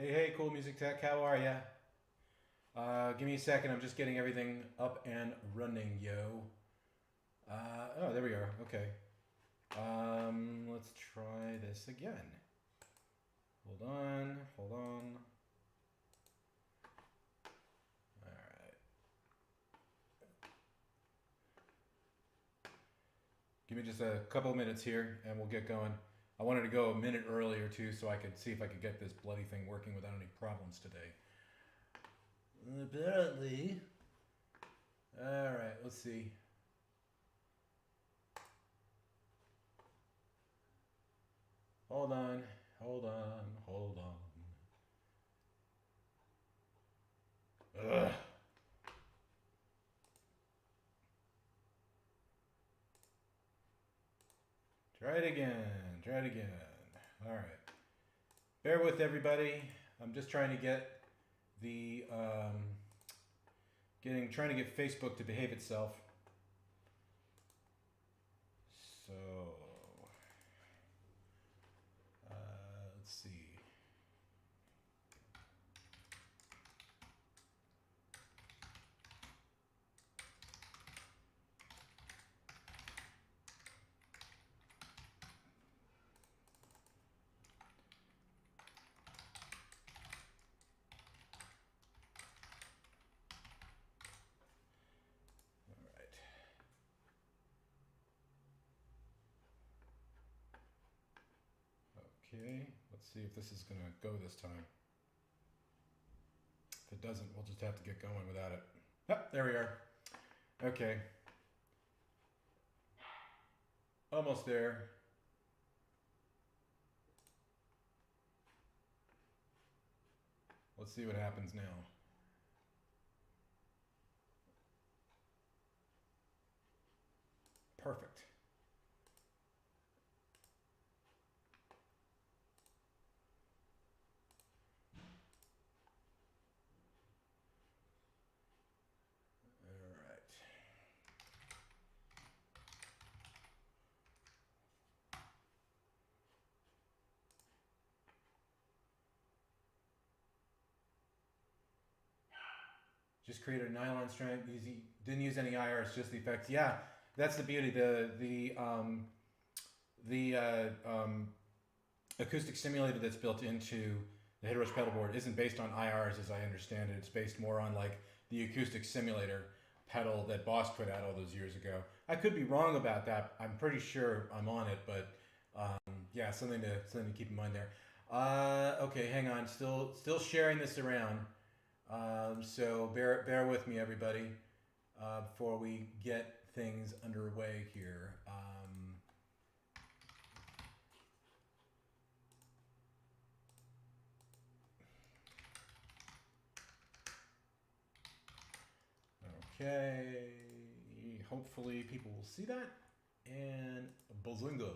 Hey, Cool Music Tech, how are ya? Give me a second, I'm just getting everything up and running, yo. Oh, there we are, okay. Let's try this again. Hold on. Alright. Give me just a couple of minutes here and we'll get going. I wanted to go a minute earlier too so I could see if I could get this bloody thing working without any problems today. Apparently. Alright, let's see. Hold on. Ugh. Try it again. All right. Bear with everybody. I'm just trying to get the trying to get Facebook to behave itself. So let's see. Okay, let's see if this is gonna go this time. If it doesn't, we'll just have to get going without it. Yep, there we are. Okay. Almost there. Let's see what happens now. Perfect. Just created a nylon strand. Easy. Didn't use any IRs, just the effects. Yeah, that's the beauty. The acoustic simulator that's built into the Headrush pedal board isn't based on IRs, as I understand it. It's based more on like the acoustic simulator pedal that Boss put out all those years ago. I could be wrong about that. I'm pretty sure I'm on it, but yeah, something to keep in mind there. Okay, hang on. Still sharing this around. So bear with me, everybody, before we get things underway here. Okay, hopefully people will see that. And bazinga.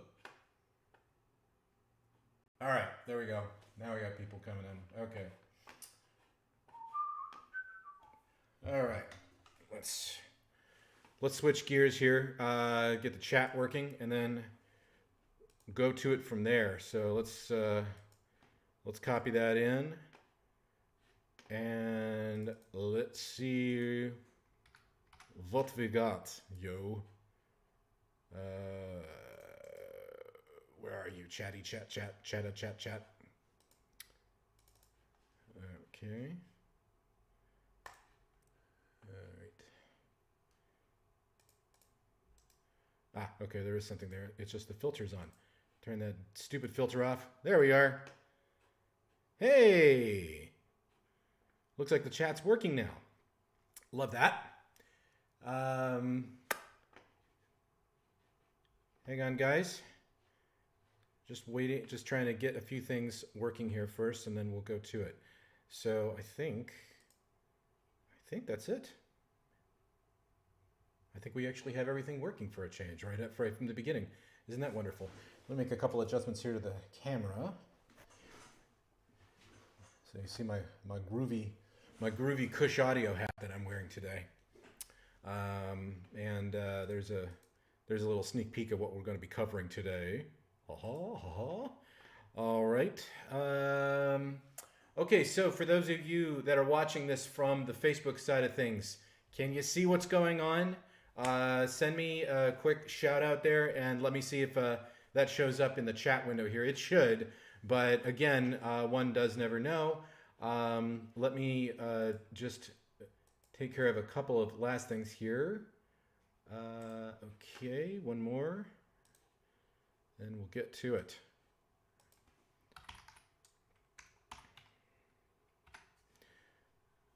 All right, there we go. Now we got people coming in. Okay. All right, let's switch gears here. Get the chat working, and then go to it from there. So let's copy that in, and let's see what we got, yo. Where are you, chatty chat? Okay. Okay, there is something there. It's just the filter's on. Turn that stupid filter off. There we are. Hey! Looks like the chat's working now. Love that. Hang on, guys. Just waiting, just trying to get a few things working here first, and then we'll go to it. So I think that's it. I think we actually have everything working for a change, right from the beginning. Isn't that wonderful? Let me make a couple adjustments here to the camera. So you see my groovy Cush audio hat that I'm wearing today. There's a little sneak peek of what we're going to be covering today. All right. Okay, so for those of you that are watching this from the Facebook side of things, can you see what's going on? Send me a quick shout out there and let me see if that shows up in the chat window here. It should, but again, one does never know. Let me just take care of a couple of last things here. Okay, one more, and we'll get to it.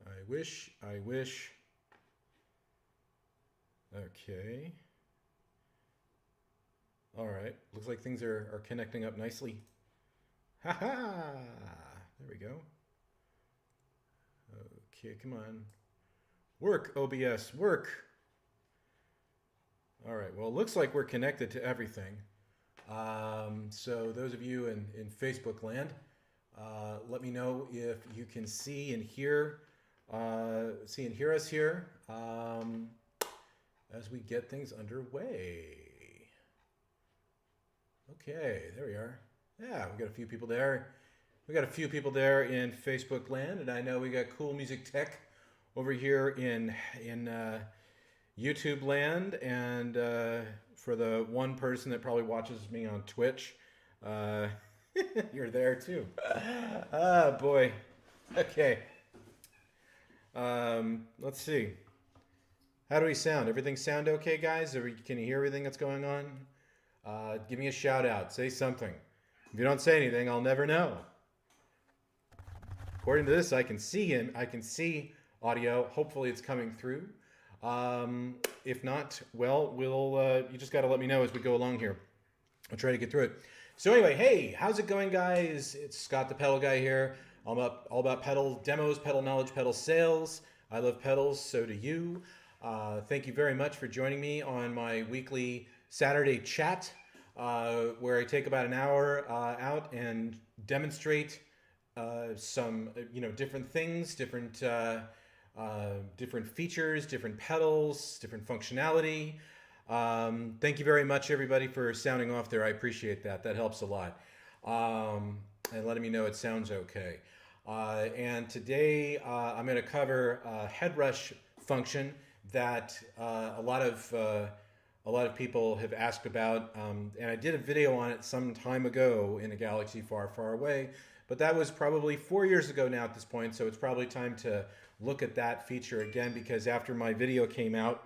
I wish. Okay. All right. Looks like things are connecting up nicely. Ha ha! There we go. Okay, come on. Work, OBS, work. All right, well, it looks like we're connected to everything. So those of you in Facebook land, let me know if you can see and hear us here as we get things underway. Okay, there we are. Yeah, we got a few people there. We got a few people there in Facebook land, and I know we got Cool Music Tech over here in YouTube land, and for the one person that probably watches me on Twitch, you're there too. Ah, boy. Okay. Let's see. How do we sound? Everything sound okay, guys? Can you hear everything that's going on? Give me a shout out. Say something. If you don't say anything, I'll never know. According to this, I can see him. I can see audio. Hopefully it's coming through. If not, well, you just got to let me know as we go along here. I'll try to get through it. So anyway, hey, how's it going, guys? It's Scott the Pedal Guy here. I'm all about pedal demos, pedal knowledge, pedal sales. I love pedals, so do you. Thank you very much for joining me on my weekly Saturday chat, where I take about an hour out and demonstrate some different things, different features, different pedals, different functionality. Thank you very much, everybody, for sounding off there. I appreciate that. That helps a lot. And letting me know it sounds okay. And today I'm going to cover a Headrush function that a lot of people have asked about, and I did a video on it some time ago in a galaxy far, far away. But that was probably 4 years ago now at this point, so it's probably time to look at that feature again, because after my video came out,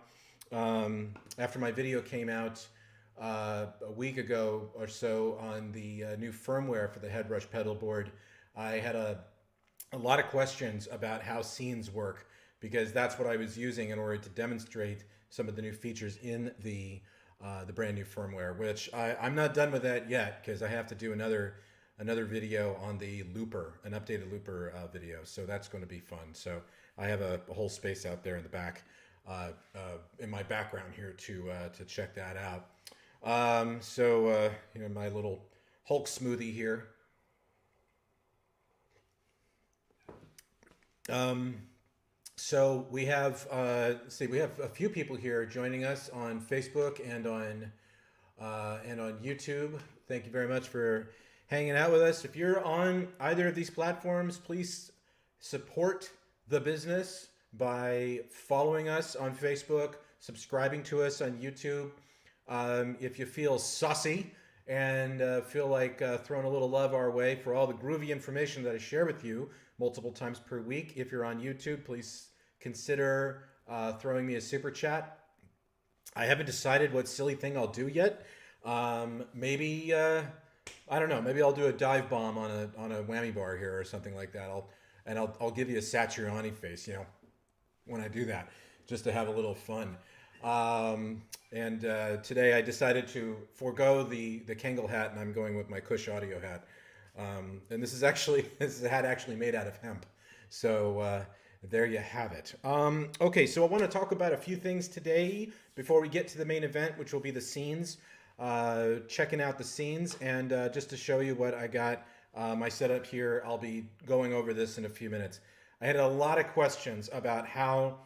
a week ago or so on the new firmware for the Headrush pedal board, I had a lot of questions about how scenes work, because that's what I was using in order to demonstrate some of the new features in the brand new firmware, which I'm not done with that yet, because I have to do another video on the looper, an updated looper video. So that's going to be fun. So I have a whole space out there in the back, in my background here to check that out. My little Hulk smoothie here. So we have a few people here joining us on Facebook and on YouTube. Thank you very much for hanging out with us. If you're on either of these platforms, please support the business by following us on Facebook, subscribing to us on YouTube. If you feel saucy and feel like throwing a little love our way for all the groovy information that I share with you multiple times per week, if you're on YouTube, please consider throwing me a super chat. I haven't decided what silly thing I'll do yet. Maybe I don't know. Maybe I'll do a dive bomb on a whammy bar here or something like that. I'll give you a Satriani face, when I do that, just to have a little fun. Today I decided to forego the Kangol hat, and I'm going with my Kush Audio hat. And this is a hat actually made out of hemp. So there you have it. Okay, so I want to talk about a few things today before we get to the main event, which will be the scenes. Checking out the scenes, and just to show you what I got, my setup here. I'll be going over this in a few minutes. I had a lot of questions about how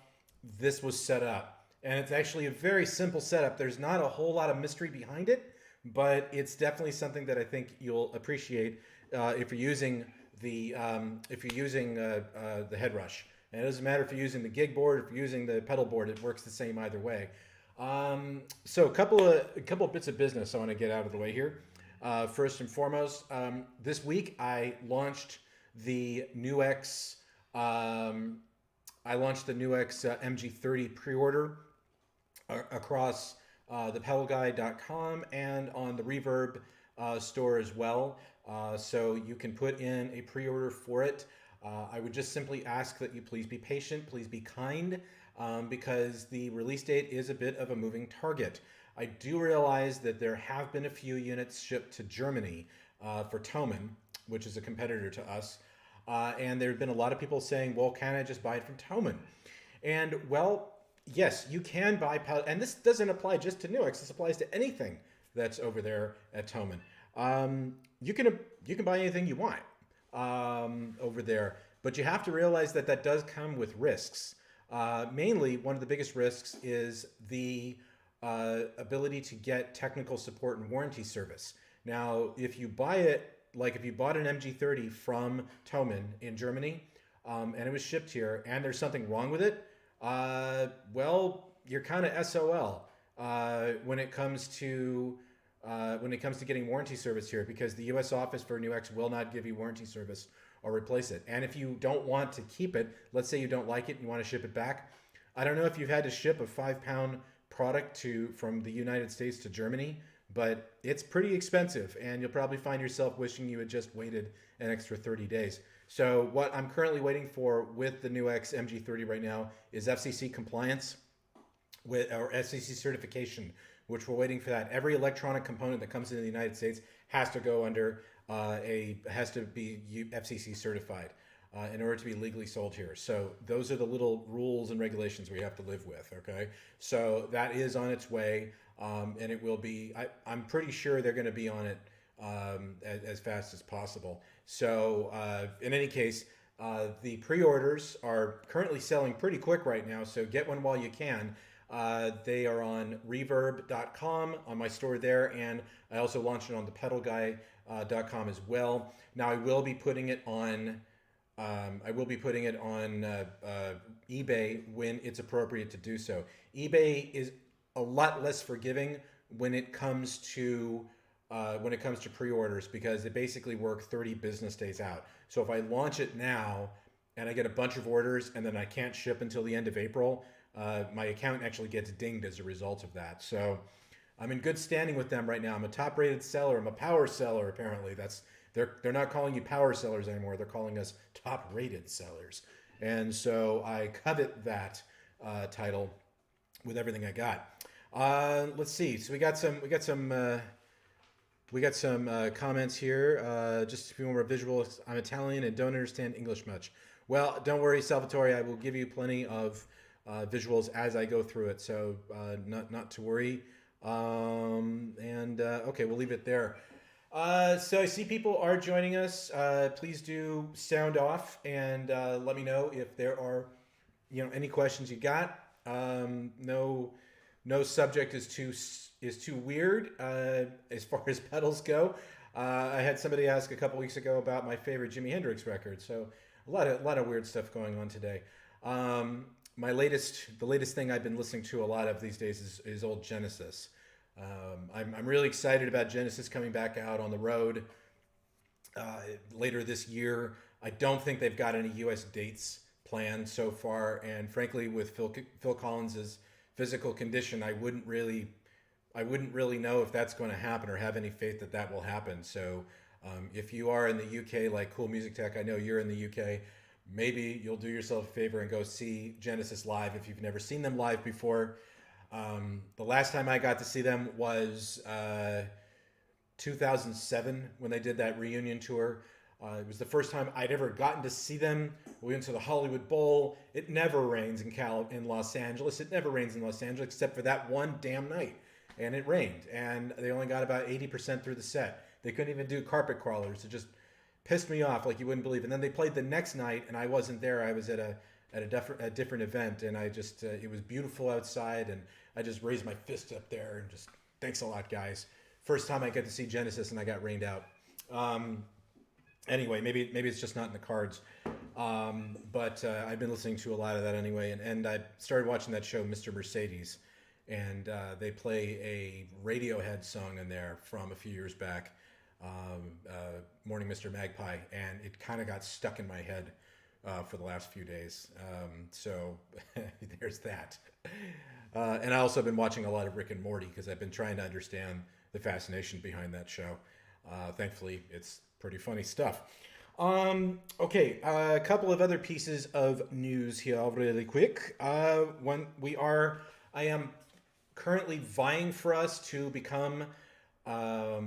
this was set up, and it's actually a very simple setup. There's not a whole lot of mystery behind it, but it's definitely something that I think you'll appreciate if you're using the Headrush. And it doesn't matter if you're using the gig board or if you're using the pedal board; it works the same either way. So a couple of bits of business I want to get out of the way here. First and foremost, this week I launched the NewX. MG30 pre-order across ThePedalGuy.com and on the Reverb store as well. So you can put in a pre-order for it. I would just simply ask that you please be patient, please be kind, because the release date is a bit of a moving target. I do realize that there have been a few units shipped to Germany for Thomann, which is a competitor to us. And there have been a lot of people saying, well, can I just buy it from Thomann? And well, yes, you can buy pedal, and this doesn't apply just to NewX. This applies to anything that's over there at Thomann. You can buy anything you want over there, but you have to realize that that does come with risks. Mainly, one of the biggest risks is the ability to get technical support and warranty service. Now, if you buy it, like if you bought an MG30 from Thomann in Germany, and it was shipped here, and there's something wrong with it, well, you're kind of SOL when it comes to getting warranty service here, because the U.S. office for NewX will not give you warranty service or replace it. And if you don't want to keep it, let's say you don't like it and you want to ship it back, I don't know if you've had to ship a 5-pound product from the United States to Germany, but it's pretty expensive, and you'll probably find yourself wishing you had just waited an extra 30 days. So what I'm currently waiting for with the NewX MG30 right now is FCC compliance or FCC certification, which we're waiting for that. Every electronic component that comes into the United States has to go under has to be FCC certified in order to be legally sold here. So those are the little rules and regulations we have to live with. Okay, so that is on its way. And it will be, I'm pretty sure they're going to be on it as fast as possible. So in any case, the pre-orders are currently selling pretty quick right now, so get one while you can. They are on reverb.com, on my store there, and I also launched it on ThePedalGuy.com as well. Now I will be putting it on eBay when it's appropriate to do so. eBay is a lot less forgiving when it comes to pre-orders, because they basically work 30 business days out. So if I launch it now and I get a bunch of orders and then I can't ship until the end of April, my account actually gets dinged as a result of that. So I'm in good standing with them right now. I'm a top-rated seller. I'm a power seller. Apparently, they're not calling you power sellers anymore. They're calling us top-rated sellers, and so I covet that title with everything I got. Let's see. So we got some comments here. Just a few more visuals. I'm Italian and don't understand English much. Well, don't worry, Salvatore. I will give you plenty of visuals as I go through it. So not to worry. Okay, we'll leave it there. So I see people are joining us. Please do sound off and let me know if there are any questions you got. No subject is too weird as far as pedals go. I had somebody ask a couple weeks ago about my favorite Jimi Hendrix record, so a lot of weird stuff going on today. The latest thing I've been listening to a lot of these days is old Genesis. I'm really excited about Genesis coming back out on the road later this year. I don't think they've got any U.S. dates planned so far, and frankly, with Phil Collins's physical condition, I wouldn't really know if that's going to happen or have any faith that that will happen. So if you are in the UK, like Cool Music Tech, I know you're in the UK, maybe you'll do yourself a favor and go see Genesis live if you've never seen them live before. The last time I got to see them was 2007 when they did that reunion tour. It was the first time I'd ever gotten to see them. We went to the Hollywood Bowl. It never rains in Los Angeles. It never rains in Los Angeles except for that one damn night. And it rained. And they only got about 80% through the set. They couldn't even do carpet crawlers. It just pissed me off like you wouldn't believe. And then they played the next night, and I wasn't there. I was at a different event, and I just it was beautiful outside, and I just raised my fist up there and just, thanks a lot, guys. First time I got to see Genesis, and I got rained out. Anyway, maybe it's just not in the cards. But I've been listening to a lot of that anyway, and I started watching that show, Mr. Mercedes, and they play a Radiohead song in there from a few years back, Morning Mr. Magpie, and it kind of got stuck in my head for the last few days. So there's that. And I also have been watching a lot of Rick and Morty because I've been trying to understand the fascination behind that show. Thankfully, it's pretty funny stuff. Okay, a couple of other pieces of news here, really quick. I am currently vying for us to become a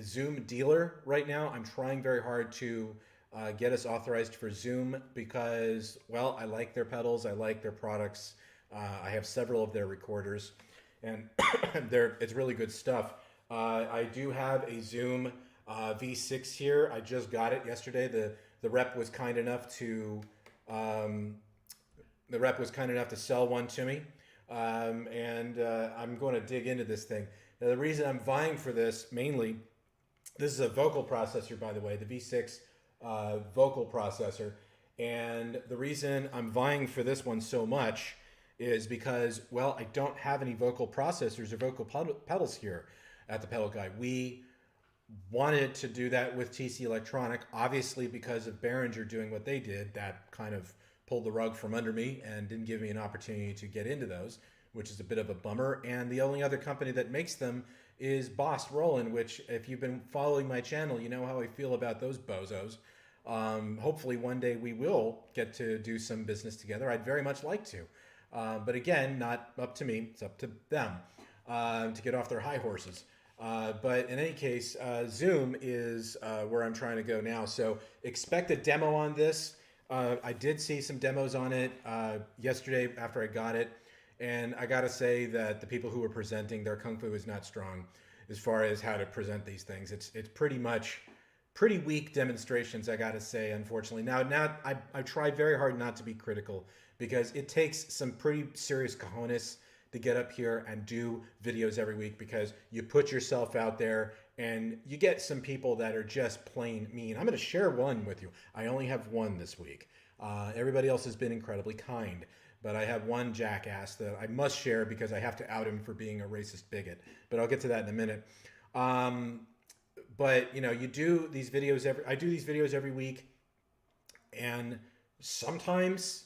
Zoom dealer right now. I'm trying very hard to get us authorized for Zoom because, well, I like their pedals, I like their products. I have several of their recorders, and it's really good stuff. I do have a Zoom V6 here. I just got it yesterday. The rep was kind enough to sell one to me, and I'm going to dig into this thing. Now, the reason I'm vying for this mainly, this is a vocal processor, by the way, the V6 vocal processor, and the reason I'm vying for this one so much is because, well, I don't have any vocal processors or vocal pedals here at the Pedal Guy. We wanted to do that with TC Electronic, obviously because of Behringer doing what they did. That kind of pulled the rug from under me and didn't give me an opportunity to get into those, which is a bit of a bummer. And the only other company that makes them is Boss Roland, which, if you've been following my channel, you know how I feel about those bozos. Hopefully one day we will get to do some business together. I'd very much like to. But again, not up to me, it's up to them to get off their high horses. But in any case, Zoom is where I'm trying to go now. So expect a demo on this. I did see some demos on it yesterday after I got it. And I got to say that the people who were presenting, their kung fu is not strong as far as how to present these things. It's pretty weak demonstrations, I got to say, unfortunately. Now I try very hard not to be critical because it takes some pretty serious cojones to get up here and do videos every week, because you put yourself out there and you get some people that are just plain mean. I'm going to share one with you. I only have one this week. Everybody else has been incredibly kind, but I have one jackass that I must share because I have to out him for being a racist bigot. But I'll get to that in a minute. But you know, you do these videos I do these videos every week, and sometimes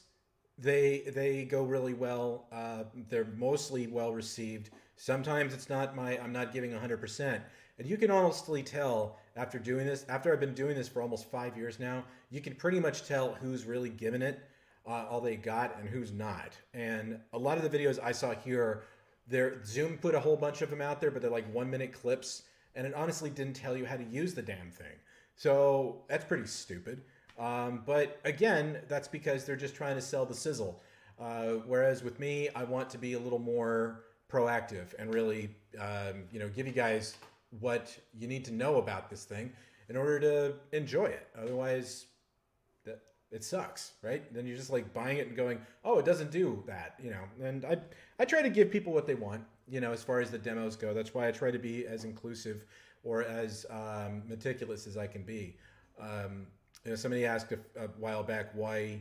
they go really well. They're mostly well received. Sometimes I'm not giving 100%. And you can honestly tell after I've been doing this for almost 5 years now, you can pretty much tell who's really giving it all they got and who's not. And a lot of the videos I saw here, Zoom put a whole bunch of them out there, but they're like 1-minute clips, and it honestly didn't tell you how to use the damn thing. So that's pretty stupid. But again, that's because they're just trying to sell the sizzle. Whereas with me, I want to be a little more proactive and really, give you guys what you need to know about this thing in order to enjoy it. Otherwise, it sucks, right? Then you're just like buying it and going, oh, it doesn't do that, And I try to give people what they want, as far as the demos go. That's why I try to be as inclusive or as meticulous as I can be. Somebody asked a while back why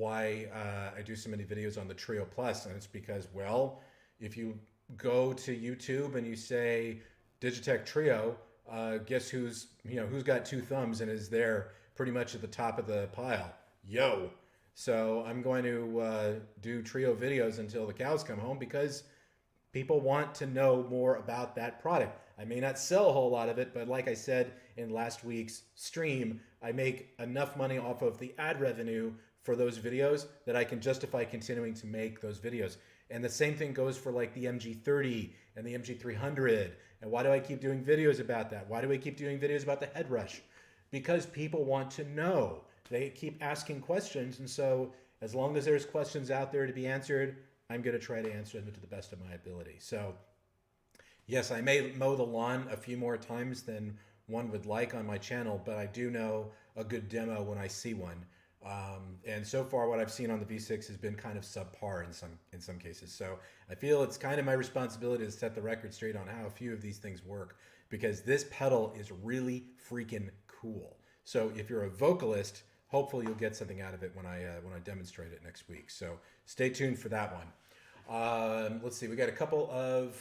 I do so many videos on the Trio Plus, and it's because, well, if you go to YouTube and you say Digitech Trio, guess who's got 2 thumbs and is there pretty much at the top of the pile? Yo! So I'm going to do Trio videos until the cows come home because people want to know more about that product. I may not sell a whole lot of it, but like I said in last week's stream, I make enough money off of the ad revenue for those videos that I can justify continuing to make those videos. And the same thing goes for like the MG30 and the MG300. And why do I keep doing videos about that? Why do I keep doing videos about the Headrush? Because people want to know. They keep asking questions. And so as long as there's questions out there to be answered, I'm going to try to answer them to the best of my ability. So yes, I may mow the lawn a few more times than one would like on my channel, but I do know a good demo when I see one. And so far what I've seen on the V6 has been kind of subpar in some cases. So I feel it's kind of my responsibility to set the record straight on how a few of these things work, because this pedal is really freaking cool. So if you're a vocalist, hopefully you'll get something out of it when I demonstrate it next week. So stay tuned for that one. Let's see, we got a couple of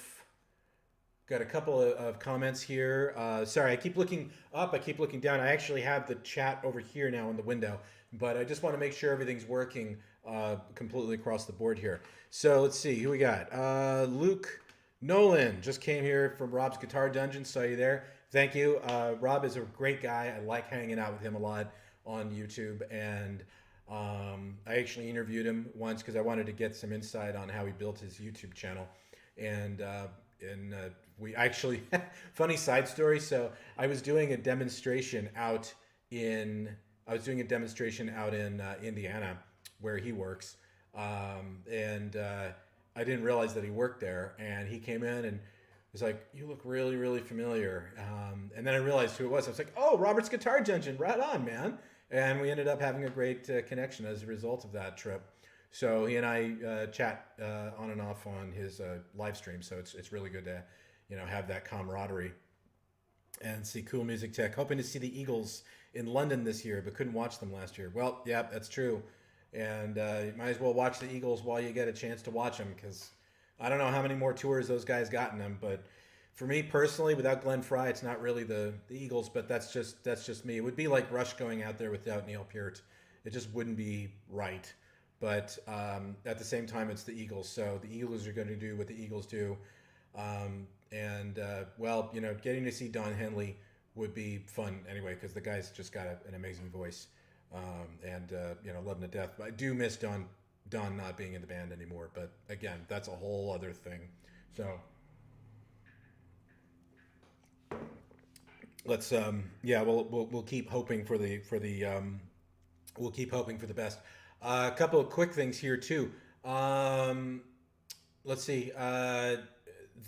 comments here. Sorry, I keep looking up, I keep looking down. I actually have the chat over here now in the window, but I just want to make sure everything's working completely across the board here. So let's see who we got. Luke Nolan just came here from Rob's Guitar Dungeon. Saw you there. Thank you. Rob is a great guy. I like hanging out with him a lot on YouTube, and I actually interviewed him once because I wanted to get some insight on how he built his YouTube channel. And we actually, funny side story. So I was doing a demonstration out in Indiana, where he works, and I didn't realize that he worked there. And he came in and was like, "You look really, really familiar." And then I realized who it was. I was like, "Oh, Robert's Guitar Dungeon, right on, man." And we ended up having a great connection as a result of that trip. So he and I chat on and off on his live stream. So it's really good to, have that camaraderie and see Cool Music Tech. Hoping to see the Eagles in London this year, but couldn't watch them last year. Well, yeah, that's true. And you might as well watch the Eagles while you get a chance to watch them, because I don't know how many more tours those guys got in them. But for me personally, without Glenn Fry, it's not really the Eagles, but that's just me. It would be like Rush going out there without Neil Peart. It just wouldn't be right. But at the same time, it's the Eagles. So the Eagles are going to do what the Eagles do. Well, getting to see Don Henley would be fun anyway, because the guy's just got an amazing voice. Love him to death. But I do miss Don not being in the band anymore. But again, that's a whole other thing. So let's we'll keep hoping for the we'll keep hoping for the best. A couple of quick things here too. Let's see. I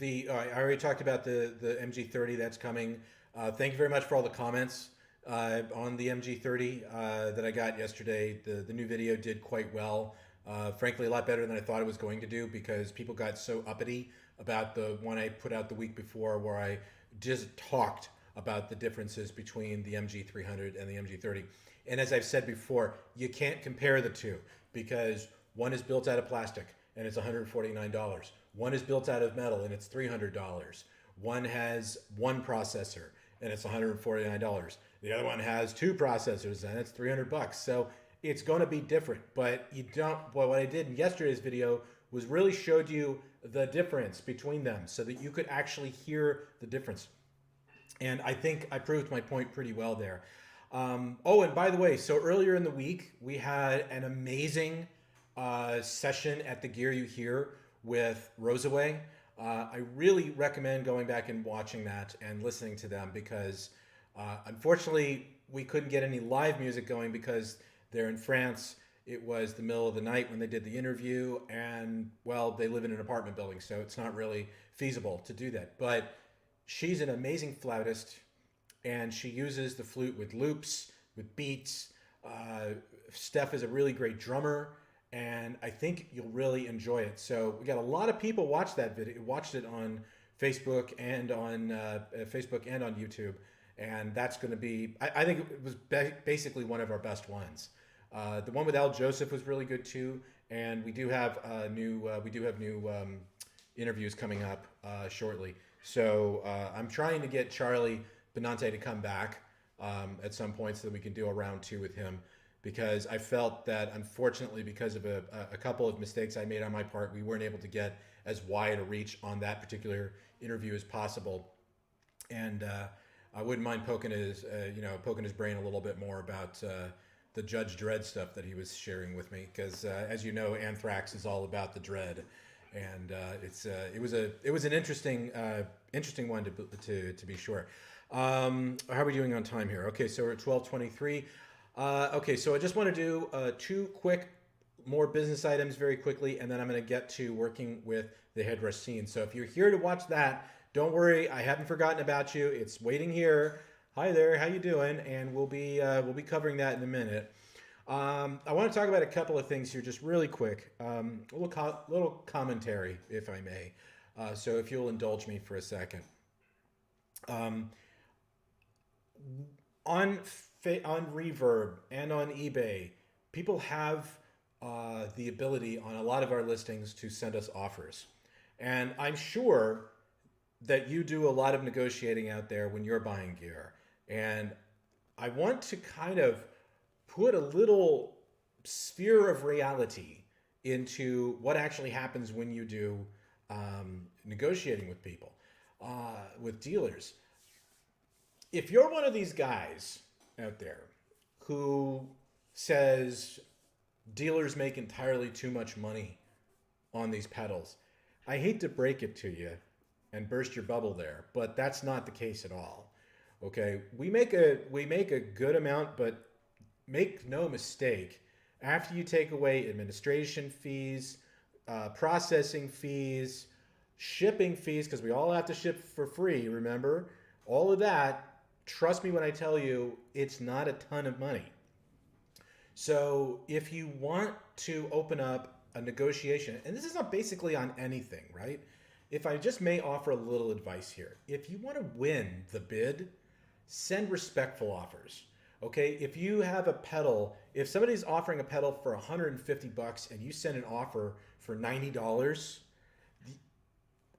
already talked about the MG30 that's coming. Thank you very much for all the comments on the MG30 that I got yesterday. The new video did quite well. Frankly, a lot better than I thought it was going to do, because people got so uppity about the one I put out the week before, where I just talked about the differences between the MG300 and the MG30. And as I've said before, you can't compare the two, because one is built out of plastic and it's $149. One is built out of metal and it's $300. One has one processor and it's $149. The other one has two processors and it's $300. So it's going to be different, but what I did in yesterday's video was really showed you the difference between them so that you could actually hear the difference. And I think I proved my point pretty well there. And by the way, so earlier in the week, we had an amazing session at the Gear You Hear with Rosaway. I really recommend going back and watching that and listening to them, because unfortunately, we couldn't get any live music going because they're in France. It was the middle of the night when they did the interview, and well, they live in an apartment building, so it's not really feasible to do that. But she's an amazing flautist, and she uses the flute with loops, with beats. Steph is a really great drummer, and I think you'll really enjoy it. So we got a lot of people watched that video, watched it on Facebook and on YouTube, and that's going to be. I think it was basically one of our best ones. The one with Al Joseph was really good too, and we do have new interviews coming up shortly. So I'm trying to get Charlie Benante to come back at some point so that we can do a round two with him, because I felt that unfortunately, because of a couple of mistakes I made on my part, we weren't able to get as wide a reach on that particular interview as possible. And I wouldn't mind poking his brain a little bit more about the Judge Dredd stuff that he was sharing with me, because as you know, Anthrax is all about the dread. And it was an interesting one to be sure. How are we doing on time here? Okay, so we're at 12:23. Okay, so I just want to do two quick more business items very quickly, and then I'm going to get to working with the Headrush scene. So if you're here to watch that, don't worry, I haven't forgotten about you. It's waiting here. Hi there, how you doing? And we'll be covering that in a minute. I want to talk about a couple of things here, just really quick. A little commentary, if I may. So if you'll indulge me for a second. on on Reverb and on eBay, people have the ability on a lot of our listings to send us offers, and I'm sure that you do a lot of negotiating out there when you're buying gear. And I want to kind of put a little sphere of reality into what actually happens when you do negotiating with people, with dealers. If you're one of these guys out there who says dealers make entirely too much money on these pedals, I hate to break it to you and burst your bubble there, but that's not the case at all. Okay, we make a good amount, but make no mistake, after you take away administration fees, processing fees, shipping fees, because we all have to ship for free, remember? All of that, trust me when I tell you, it's not a ton of money. So if you want to open up a negotiation, and this is not basically on anything, right? If I just may offer a little advice here, if you want to win the bid, send respectful offers. Okay, if you have a pedal, if somebody's offering a pedal for 150 bucks and you send an offer for $90,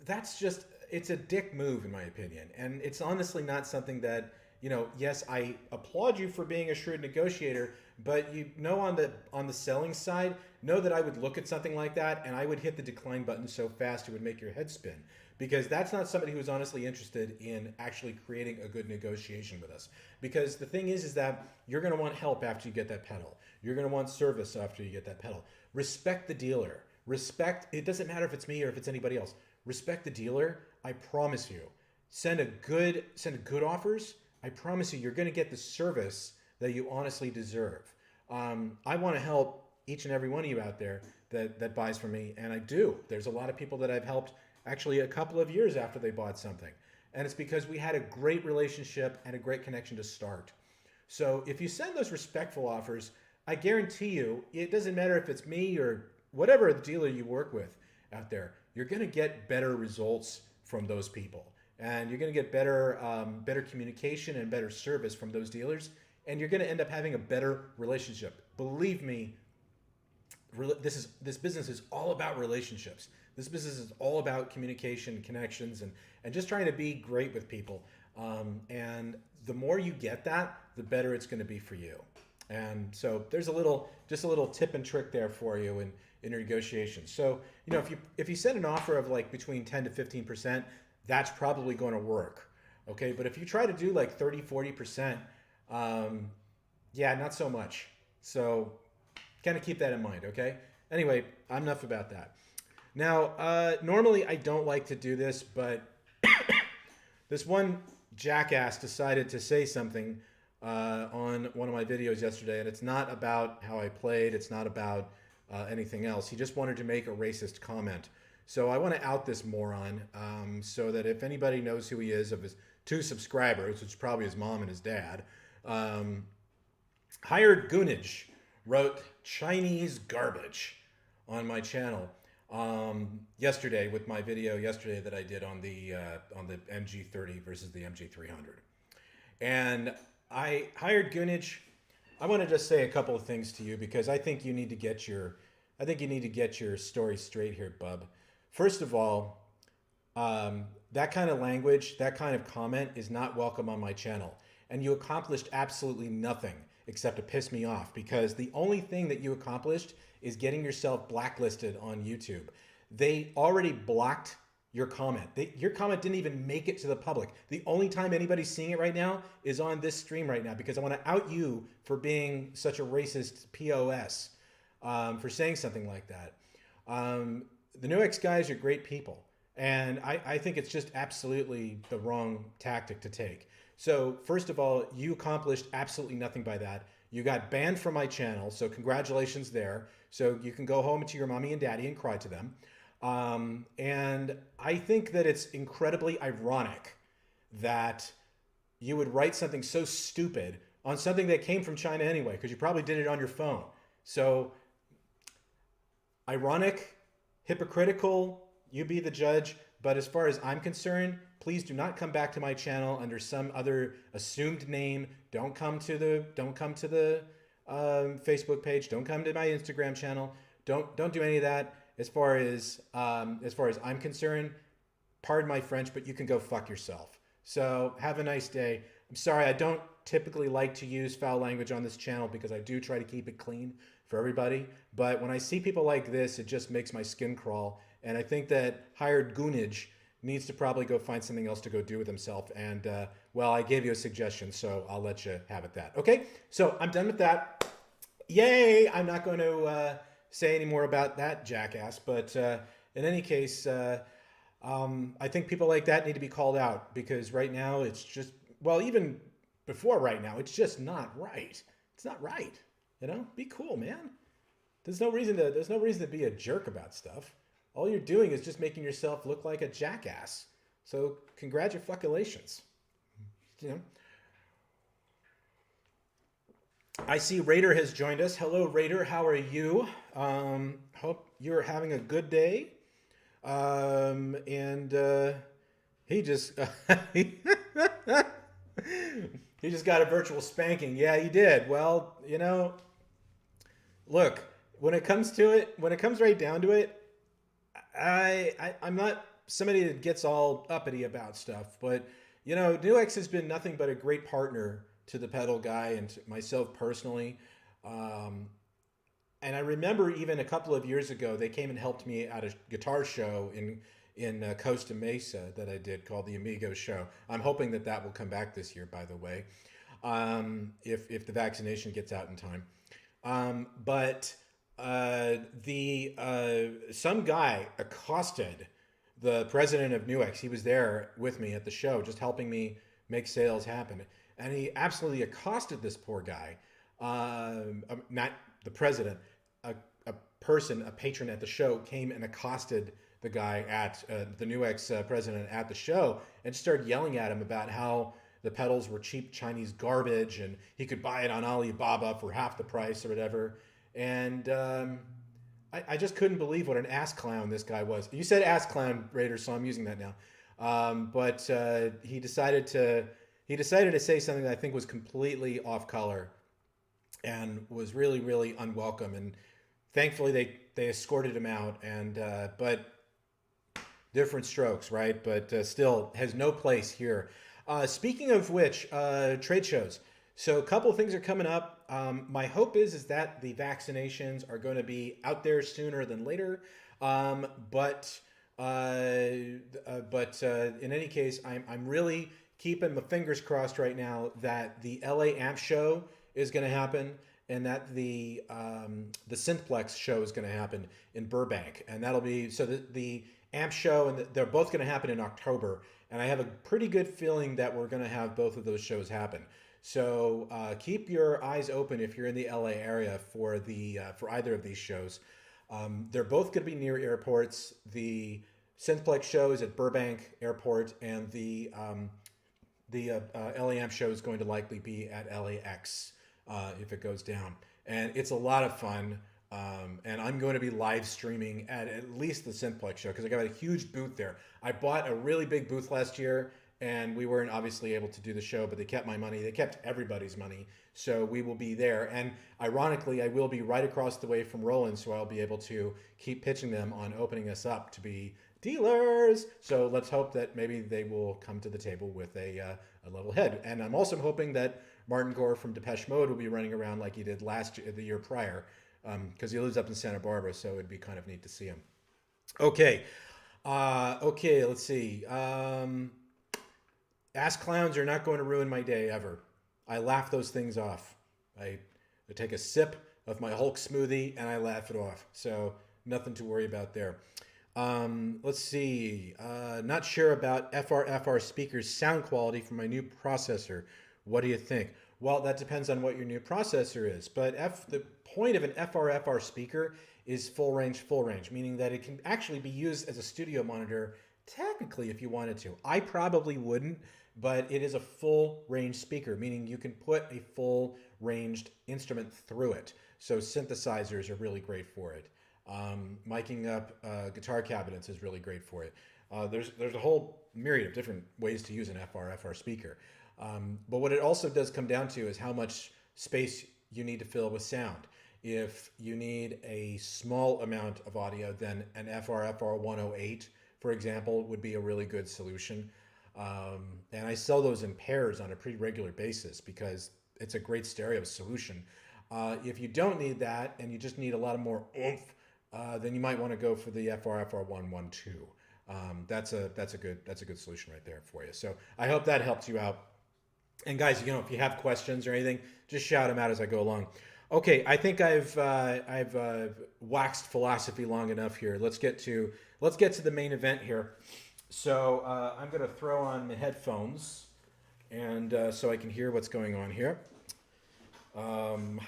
that's just, it's a dick move in my opinion. And it's honestly not something that, you know, yes, I applaud you for being a shrewd negotiator, but you know, on the selling side, know that I would look at something like that and I would hit the decline button so fast it would make your head spin, because that's not somebody who's honestly interested in actually creating a good negotiation with us. Because the thing is that you're going to want help after you get that pedal. You're going to want service after you get that pedal. Respect the dealer. Respect, it doesn't matter if it's me or if it's anybody else. Respect the dealer. I promise you. Send a good offers. I promise you, you're going to get the service that you honestly deserve. I want to help each and every one of you out there that buys from me, and I do. There's a lot of people that I've helped actually a couple of years after they bought something. And it's because we had a great relationship and a great connection to start. So if you send those respectful offers, I guarantee you, it doesn't matter if it's me or whatever the dealer you work with out there, you're going to get better results from those people. And you're going to get better, better communication and better service from those dealers. And you're going to end up having a better relationship. Believe me, this business is all about relationships. This business is all about communication, connections, and just trying to be great with people. And the more you get that, the better it's going to be for you. And so there's just a little tip and trick there for you in your negotiations. So, you know, if you set an offer of like between 10 to 15%, that's probably going to work. Okay. But if you try to do like 30, 40%, yeah, not so much. So kind of keep that in mind. Okay. Anyway, enough about that. Now, normally I don't like to do this, but this one jackass decided to say something on one of my videos yesterday, and it's not about how I played. It's not about anything else. He just wanted to make a racist comment. So I want to out this moron so that if anybody knows who he is, of his 2 subscribers, which is probably his mom and his dad, Hired Goonage wrote Chinese garbage on my channel yesterday with my video yesterday that I did on the MG30 versus the MG300. And Hired Goonage, I want to just say a couple of things to you because I think you need to get your story straight here, bub. First of all, that kind of language, that kind of comment is not welcome on my channel. And you accomplished absolutely nothing except to piss me off, because the only thing that you accomplished is getting yourself blacklisted on YouTube. They already blocked your comment. Your comment didn't even make it to the public. The only time anybody's seeing it right now is on this stream right now, because I want to out you for being such a racist POS, for saying something like that. The New X guys are great people, and I think it's just absolutely the wrong tactic to take. So first of all, you accomplished absolutely nothing by that. You got banned from my channel, so congratulations there. So you can go home to your mommy and daddy and cry to them. And I think that it's incredibly ironic that you would write something so stupid on something that came from China anyway, because you probably did it on your phone. So ironic, hypocritical, you be the judge, But as far as I'm concerned, please do not come back to my channel under some other assumed name. Don't come to the Facebook page. Don't come to my Instagram channel. Don't do any of that. As far as I'm concerned, pardon my French, but you can go fuck yourself. So have a nice day. I'm sorry, I don't typically like to use foul language on this channel because I do try to keep it clean for everybody. But when I see people like this, it just makes my skin crawl. And I think that hired goonage needs to probably go find something else to go do with himself. And well, I gave you a suggestion, so I'll let you have it that. Okay, so I'm done with that. Yay! I'm not going to say any more about that jackass. But in any case, I think people like that need to be called out because right now it's just, well, even before right now, it's just not right. It's not right. You know, be cool, man. There's no reason to be a jerk about stuff. All you're doing is just making yourself look like a jackass. So congratulations. You know. I see Raider has joined us. Hello, Raider. How are you? Hope you're having a good day. He just he just got a virtual spanking. Yeah, he did. Well, you know, look, when it comes right down to it, I'm not somebody that gets all uppity about stuff, but you know, NewX has been nothing but a great partner to the Pedal Guy and to myself personally. And I remember even a couple of years ago, they came and helped me at a guitar show in Costa Mesa that I did called the Amigo Show. I'm hoping that will come back this year, by the way, if the vaccination gets out in time. But some guy accosted the president of NewX. He was there with me at the show, just helping me make sales happen. And he absolutely accosted this poor guy, not the president, a patron at the show came and accosted the guy at the NewX president at the show and started yelling at him about how the pedals were cheap Chinese garbage and he could buy it on Alibaba for half the price or whatever. And I just couldn't believe what an ass clown this guy was. You said ass clown, Raider, so I'm using that now. But he decided to say something that I think was completely off color and was really, really unwelcome. And thankfully they escorted him out. And but different strokes, right? But still has no place here. Speaking of which, trade shows. So a couple of things are coming up. My hope is that the vaccinations are going to be out there sooner than later. But in any case, I'm really keeping my fingers crossed right now that the LA Amp Show is going to happen and that the Synthplex show is going to happen in Burbank. And that'll be, so the Amp Show, and they're both going to happen in October. And I have a pretty good feeling that we're going to have both of those shows happen. So keep your eyes open if you're in the LA area for either of these shows. They're both going to be near airports. The Synthplex show is at Burbank Airport, and the LA Amp show is going to likely be at LAX if it goes down. And it's a lot of fun. And I'm going to be live streaming at least the Synthplex show because I got a huge booth there. I bought a really big booth last year, and we weren't obviously able to do the show, but they kept my money. They kept everybody's money. So we will be there. And ironically, I will be right across the way from Roland, so I'll be able to keep pitching them on opening us up to be dealers. So let's hope that maybe they will come to the table with a level head. And I'm also hoping that Martin Gore from Depeche Mode will be running around like he did the year prior, because he lives up in Santa Barbara, so it'd be kind of neat to see him. Okay. Let's see. Ass clowns are not going to ruin my day ever. I laugh those things off. I take a sip of my Hulk smoothie and I laugh it off. So nothing to worry about there. Let's see. Not sure about FR speakers sound quality for my new processor. What do you think? Well, that depends on what your new processor is. But the point of an FR speaker is full range, meaning that it can actually be used as a studio monitor technically if you wanted to. I probably wouldn't, but it is a full range speaker, meaning you can put a full ranged instrument through it. So synthesizers are really great for it. Miking up guitar cabinets is really great for it. There's a whole myriad of different ways to use an FR speaker. But what it also does come down to is how much space you need to fill with sound. If you need a small amount of audio, then an FR 108, for example, would be a really good solution. And I sell those in pairs on a pretty regular basis because it's a great stereo solution. If you don't need that and you just need a lot of more oomph, then you might want to go for the FR 112. That's a good solution right there for you. So I hope that helped you out. And guys, if you have questions or anything, just shout them out as I go along. Okay, I think I've waxed philosophy long enough here. Let's get to the main event here. So I'm going to throw on the headphones, and so I can hear what's going on here. Let's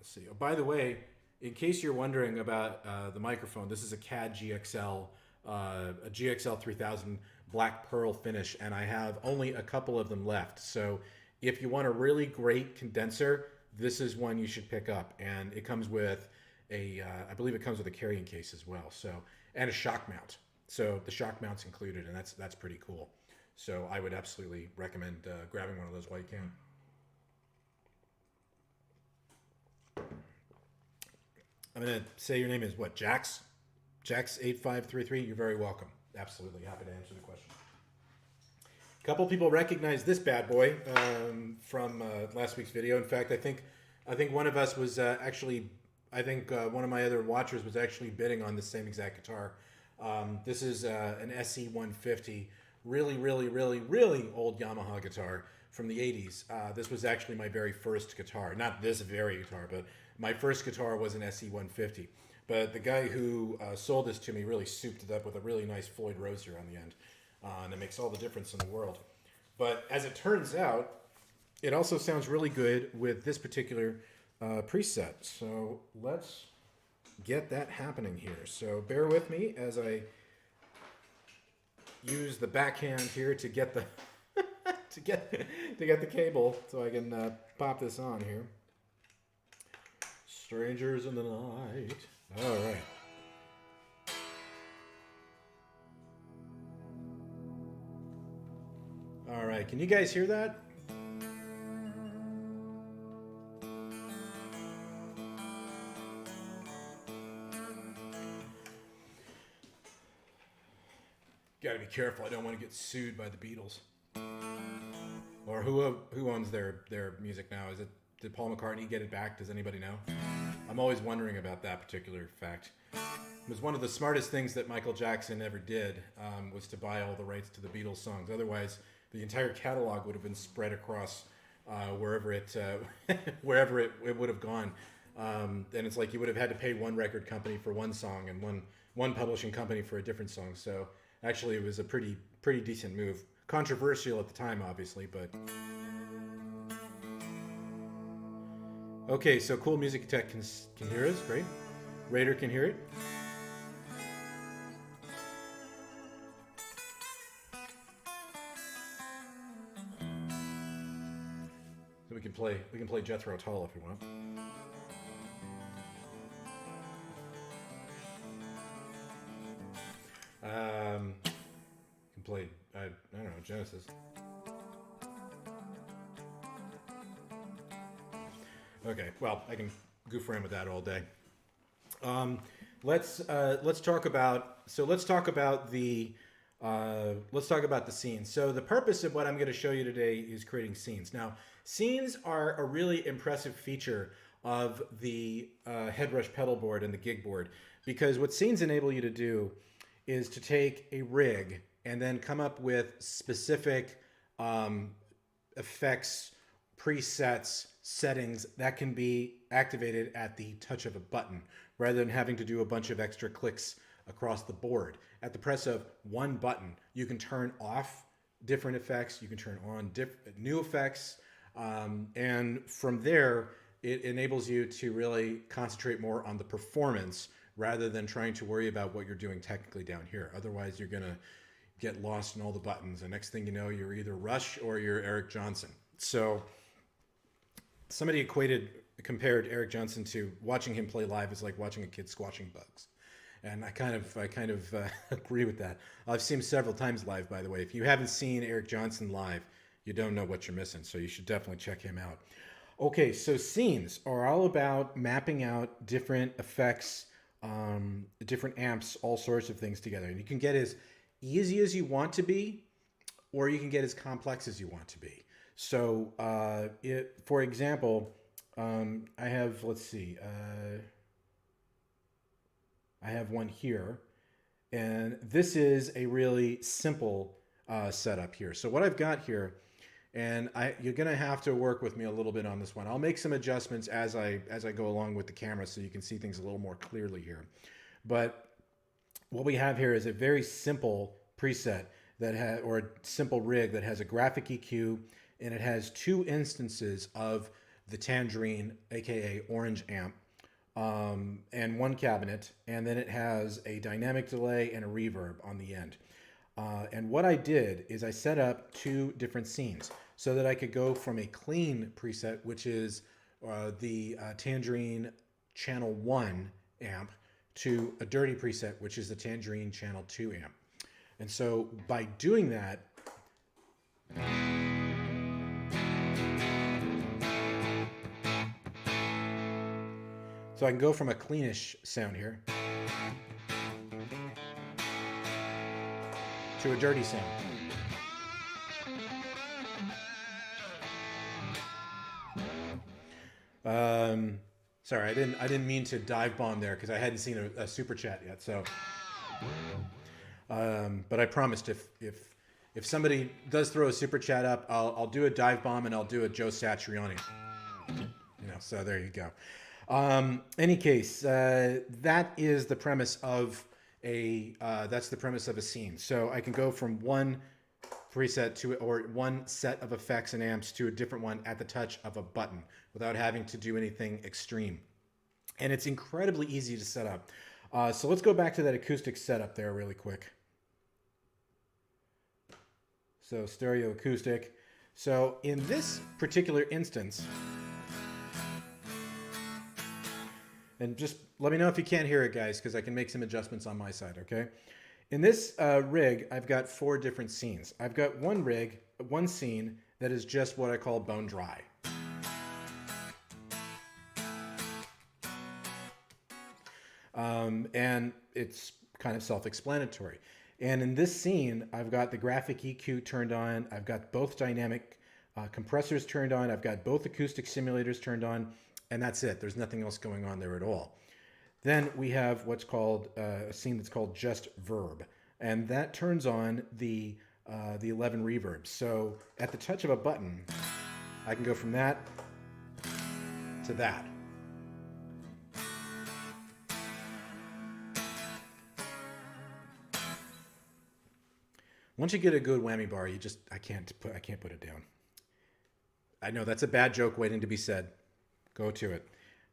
see. Oh, by the way, in case you're wondering about the microphone, this is a CAD GXL, a GXL 3000 black pearl finish, and I have only a couple of them left. So if you want a really great condenser, this is one you should pick up. And it comes with I believe it comes with a carrying case as well. So, and a shock mount. So the shock mount's included, and that's pretty cool. So I would absolutely recommend grabbing one of those while you can. I'm going to say your name is what, Jax? Jax8533. You're very welcome. Absolutely happy to answer the question. A couple people recognize this bad boy from last week's video. In fact, I think one of us was actually, one of my other watchers was actually bidding on the same exact guitar. This is an SE 150, really old Yamaha guitar from the 80s. This was actually my very first guitar. Not this very guitar, but my first guitar was an SE 150. But the guy who sold this to me really souped it up with a really nice Floyd Rose here on the end. And it makes all the difference in the world. But as it turns out, it also sounds really good with this particular preset. So let's get that happening here. So bear with me as I use the backhand here to get the to get the cable so I can pop this on here. Strangers in the night. All right. All right. Can you guys hear that? Got to be careful. I don't want to get sued by the Beatles. Or who owns their music now? Did Paul McCartney get it back? Does anybody know? I'm always wondering about that particular fact. It was one of the smartest things that Michael Jackson ever did, was to buy all the rights to the Beatles songs. Otherwise, the entire catalog would have been spread across wherever it would have gone. And it's like you would have had to pay one record company for one song and one publishing company for a different song. So actually, it was a pretty decent move. Controversial at the time, obviously, but... Okay, so Cool Music Tech can hear us, great. Raider can hear it. So we can play Jethro Tull if you want. Can play I don't know, Genesis. Okay, well, I can goof around with that all day. Let's talk about the scenes. So the purpose of what I'm going to show you today is creating scenes. Now, scenes are a really impressive feature of the Headrush pedal board and the gig board, because what scenes enable you to do is to take a rig and then come up with specific effects, presets, settings that can be activated at the touch of a button, rather than having to do a bunch of extra clicks across the board. At the press of one button, you can turn off different effects, you can turn on new effects, and from there, it enables you to really concentrate more on the performance rather than trying to worry about what you're doing technically down here. Otherwise, you're gonna get lost in all the buttons, and next thing you know, you're either Rush or you're Eric Johnson. So somebody compared Eric Johnson to watching him play live is like watching a kid squashing bugs. And I kind of agree with that. I've seen him several times live, by the way. If you haven't seen Eric Johnson live, you don't know what you're missing. So you should definitely check him out. Okay, so scenes are all about mapping out different effects, different amps, all sorts of things together. And you can get as easy as you want to be, or you can get as complex as you want to be. So, for example, I have, let's see, I have one here, and this is a really simple setup here. So what I've got here, and you're gonna have to work with me a little bit on this one. I'll make some adjustments as I go along with the camera so you can see things a little more clearly here. But what we have here is a very simple preset that or a simple rig that has a graphic EQ, and it has two instances of the Tangerine, aka orange amp, and one cabinet, and then it has a dynamic delay and a reverb on the end. And what I did is I set up two different scenes so that I could go from a clean preset, which is the Tangerine channel 1 amp, to a dirty preset, which is the Tangerine channel 2 amp. And so by doing that, so I can go from a cleanish sound here to a dirty sound. Sorry, I didn't mean to dive bomb there because I hadn't seen a super chat yet. So, but I promised if somebody does throw a super chat up, I'll do a dive bomb and I'll do a Joe Satriani. So there you go. Any case, that is the premise of that's the premise of a scene. So I can go from one preset or one set of effects and amps to a different one at the touch of a button without having to do anything extreme. And it's incredibly easy to set up. So let's go back to that acoustic setup there really quick. So stereo acoustic. So in this particular instance, and just let me know if you can't hear it, guys, because I can make some adjustments on my side, okay? In this rig, I've got 4 different scenes. I've got one scene that is just what I call bone dry. And it's kind of self-explanatory. And in this scene, I've got the graphic EQ turned on. I've got both dynamic compressors turned on. I've got both acoustic simulators turned on. And that's it. There's nothing else going on there at all. Then we have what's called a scene that's called just verb. And that turns on the 11 reverbs. So at the touch of a button, I can go from that to that. Once you get a good whammy bar, I can't put it down. I know that's a bad joke waiting to be said. Go to it.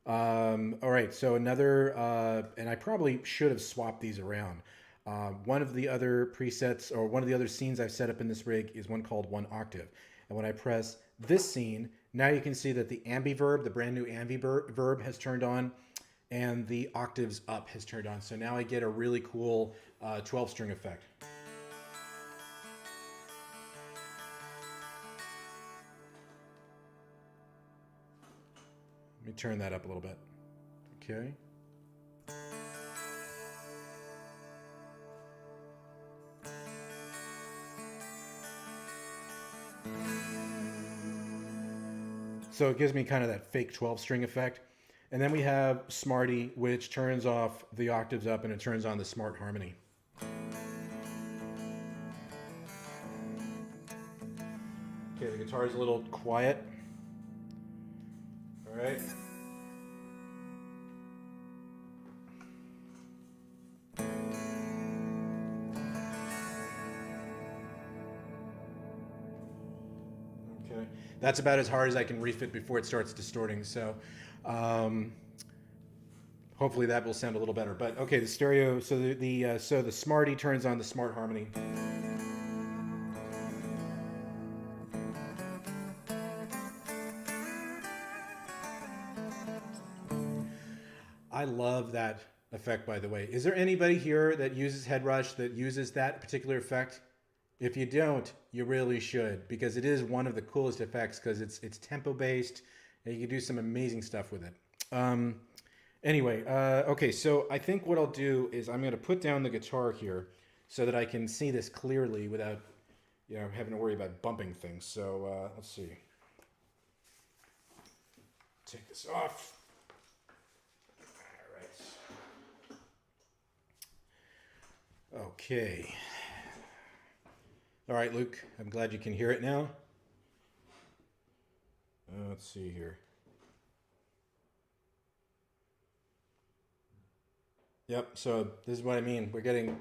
All right, so another, and I probably should have swapped these around. One of the other presets, or one of the other scenes I've set up in this rig is one called 1 octave. And when I press this scene, now you can see that the ambiverb, the brand new ambiverb has turned on, and the octaves up has turned on. So now I get a really cool 12-string effect. Let me turn that up a little bit. Okay. So it gives me kind of that fake 12-string effect. And then we have Smarty, which turns off the octaves up and it turns on the smart harmony. Okay, the guitar is a little quiet. All right. Okay, that's about as hard as I can refit before it starts distorting. So hopefully that will sound a little better. But okay, the stereo. So the Smarty turns on the smart harmony. I love that effect, by the way. Is there anybody here that uses Headrush that uses that particular effect? If you don't, you really should, because it is one of the coolest effects because it's tempo based and you can do some amazing stuff with it. Anyway, okay, so I think what I'll do is I'm going to put down the guitar here so that I can see this clearly without, you know, having to worry about bumping things. So let's see. Take this off. All right. Okay. All right, Luke, I'm glad you can hear it now. Let's see here. Yep, so this is what I mean. We're getting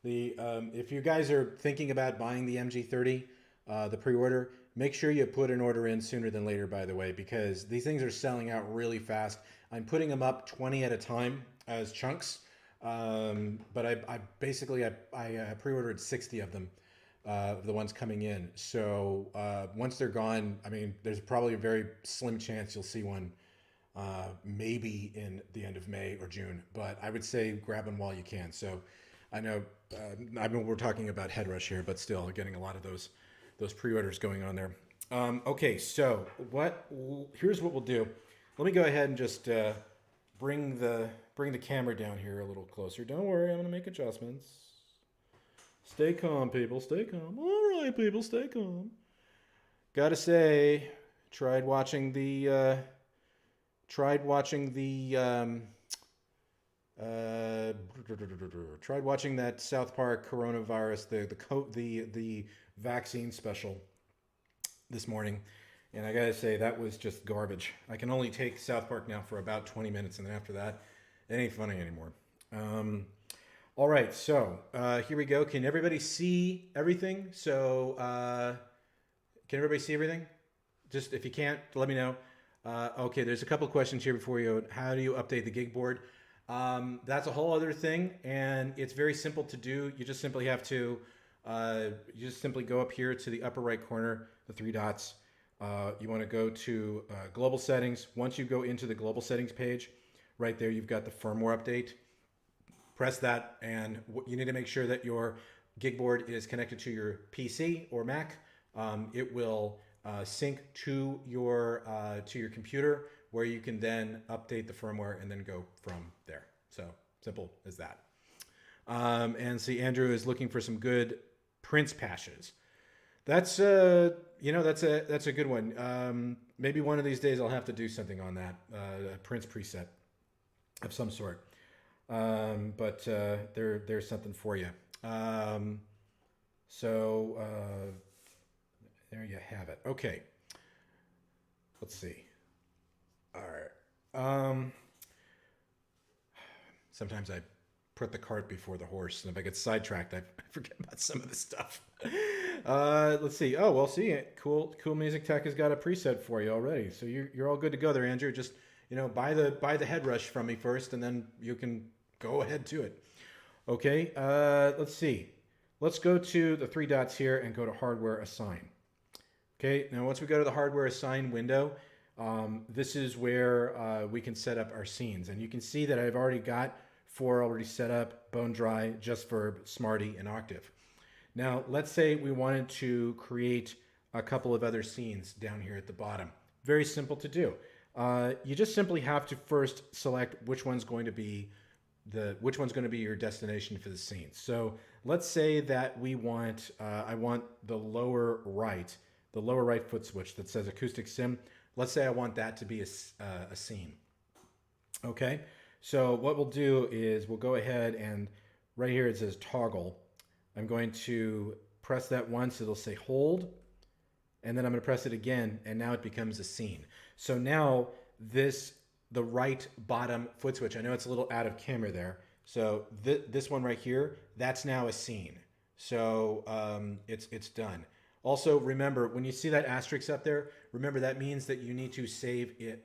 the, if you guys are thinking about buying the MG30, the pre-order, make sure you put an order in sooner than later, by the way, because these things are selling out really fast. I'm putting them up 20 at a time as chunks, but I basically pre-ordered 60 of them. The ones coming in. So once they're gone, I mean, there's probably a very slim chance you'll see one maybe in the end of May or June. But I would say grab them while you can. So I know, I mean, we're talking about Headrush here, but still getting a lot of those pre-orders going on there. Okay, so here's what we'll do. Let me go ahead and just bring the camera down here a little closer. Don't worry, I'm going to make adjustments. Stay calm, people. Stay calm. All right, people. Stay calm. Gotta say, tried watching that South Park coronavirus, the vaccine special this morning, and I gotta say that was just garbage. I can only take South Park now for about 20 minutes, and then after that, it ain't funny anymore. All right, so here we go. Can everybody see everything? So can everybody see everything? Just if you can't, let me know. Okay, there's a couple of questions here before you. How do you update the gig board? That's a whole other thing, and it's very simple to do. You just simply have to, go up here to the upper right corner, the three dots. You want to go to global settings. Once you go into the global settings page, right there you've got the firmware update. Press that, and you need to make sure that your gig board is connected to your PC or Mac. It will sync to your computer, where you can then update the firmware and then go from there. So simple as that. And see, Andrew is looking for some good Prince patches. That's that's a good one. Maybe one of these days I'll have to do something on that, a Prince preset of some sort. But there's something for you. So there you have it. Okay. Let's see. All right. Sometimes I put the cart before the horse, and if I get sidetracked, I forget about some of the stuff. Let's see. Oh, well, see, Cool Music Tech has got a preset for you already, so you're all good to go there, Andrew. Just buy the Headrush from me first, and then you can go ahead to it. Okay. Let's see. Let's go to the three dots here and go to Hardware Assign. Okay. Now, once we go to the Hardware Assign window, this is where we can set up our scenes, and you can see that I've already got 4 already set up, bone dry, Just Verb, Smarty, and Octave. Now, let's say we wanted to create a couple of other scenes down here at the bottom. Very simple to do. You just simply have to first select which one's going to be your destination for the scene. So let's say that we want, I want the lower right foot switch that says Acoustic Sim. Let's say I want that to be a scene. Okay. So what we'll do is we'll go ahead and right here it says toggle. I'm going to press that once, it'll say hold, and then I'm going to press it again, and now it becomes a scene. So now the right bottom foot switch, I know it's a little out of camera there. So this one right here, that's now a scene. So it's done. Also, remember, when you see that asterisk up there, remember that means that you need to save it.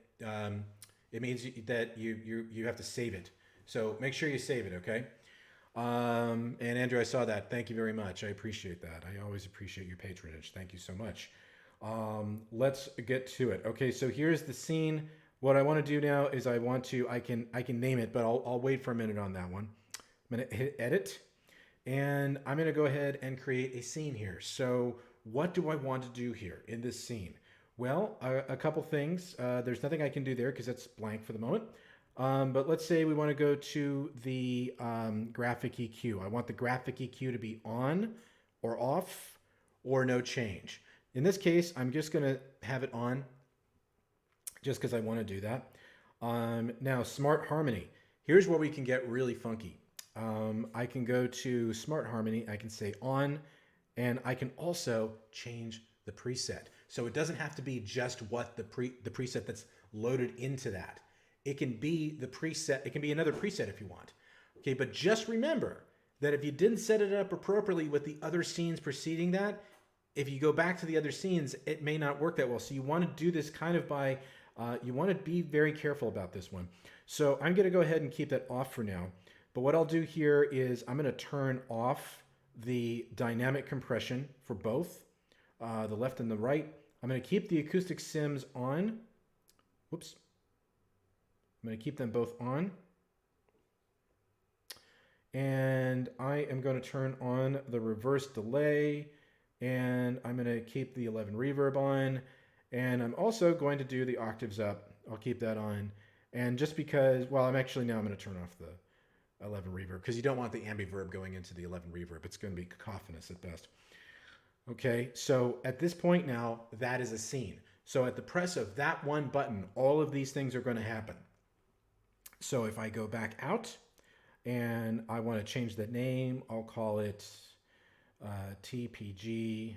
It means that you have to save it. So make sure you save it, okay? And Andrew, I saw that. Thank you very much. I appreciate that. I always appreciate your patronage. Thank you so much. Let's get to it. Okay, so here's the scene. What I want to do now is I can name it, but I'll wait for a minute on that one. I'm going to hit edit, and I'm going to go ahead and create a scene here. So what do I want to do here in this scene? Well, a couple things. There's nothing I can do there because that's blank for the moment. But let's say we want to go to the graphic EQ. I want the graphic EQ to be on or off or no change. In this case, I'm just going to have it on just because I want to do that. Now, Smart Harmony. Here's where we can get really funky. I can go to Smart Harmony. I can say on, and I can also change the preset. So it doesn't have to be just what the preset that's loaded into that. It can be the preset. It can be another preset if you want. Okay, but just remember that if you didn't set it up appropriately with the other scenes preceding that, if you go back to the other scenes, it may not work that well. So you want to do this kind of by, you want to be very careful about this one. So I'm going to go ahead and keep that off for now. But what I'll do here is I'm going to turn off the dynamic compression for both, the left and the right. I'm going to keep the acoustic sims on. Whoops. I'm going to keep them both on. And I am going to turn on the reverse delay, and I'm going to keep the 11 reverb on, and I'm also going to do the octaves up. I'll keep that on. And just because, well, I'm going to turn off the 11 reverb because you don't want the ambiverb going into the 11 reverb. It's going to be cacophonous at best. Okay, so at this point now, that is a scene. So at the press of that one button, all of these things are going to happen. So if I go back out and I want to change that name, I'll call it TPG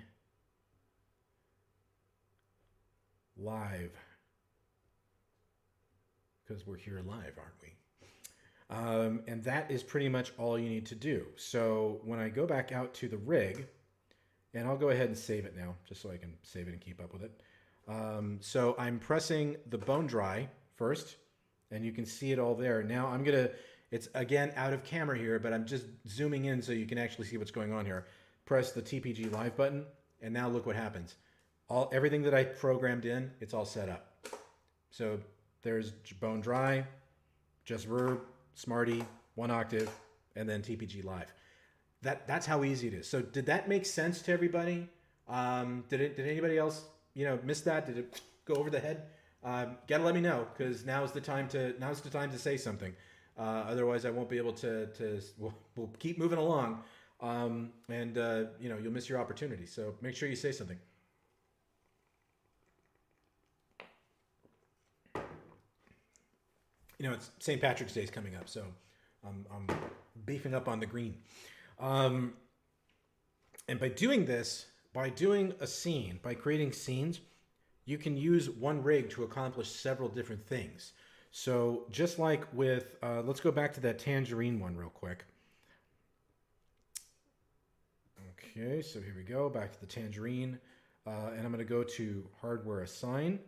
Live, because we're here live, aren't we? And that is pretty much all you need to do. So when I go back out to the rig, and I'll go ahead and save it now, just so I can save it and keep up with it. So I'm pressing the bone dry first, and you can see it all there. Now it's again out of camera here, but I'm just zooming in so you can actually see what's going on here. Press the TPG Live button, and now look what happens. Everything that I programmed in, it's all set up. So there's bone dry, just verb, Smarty, 1 octave, and then TPG Live. That's how easy it is. So did that make sense to everybody? Did anybody else miss that? Did it go over the head? Gotta let me know, because now's the time to say something. Otherwise, I won't be able to. We'll keep moving along, and you'll miss your opportunity. So make sure you say something. It's St. Patrick's Day is coming up, so I'm beefing up on the green. And by doing this, by doing a scene, by creating scenes, you can use one rig to accomplish several different things. So just like with, let's go back to that tangerine one real quick. Okay, so here we go, back to the tangerine. And I'm going to go to hardware assign.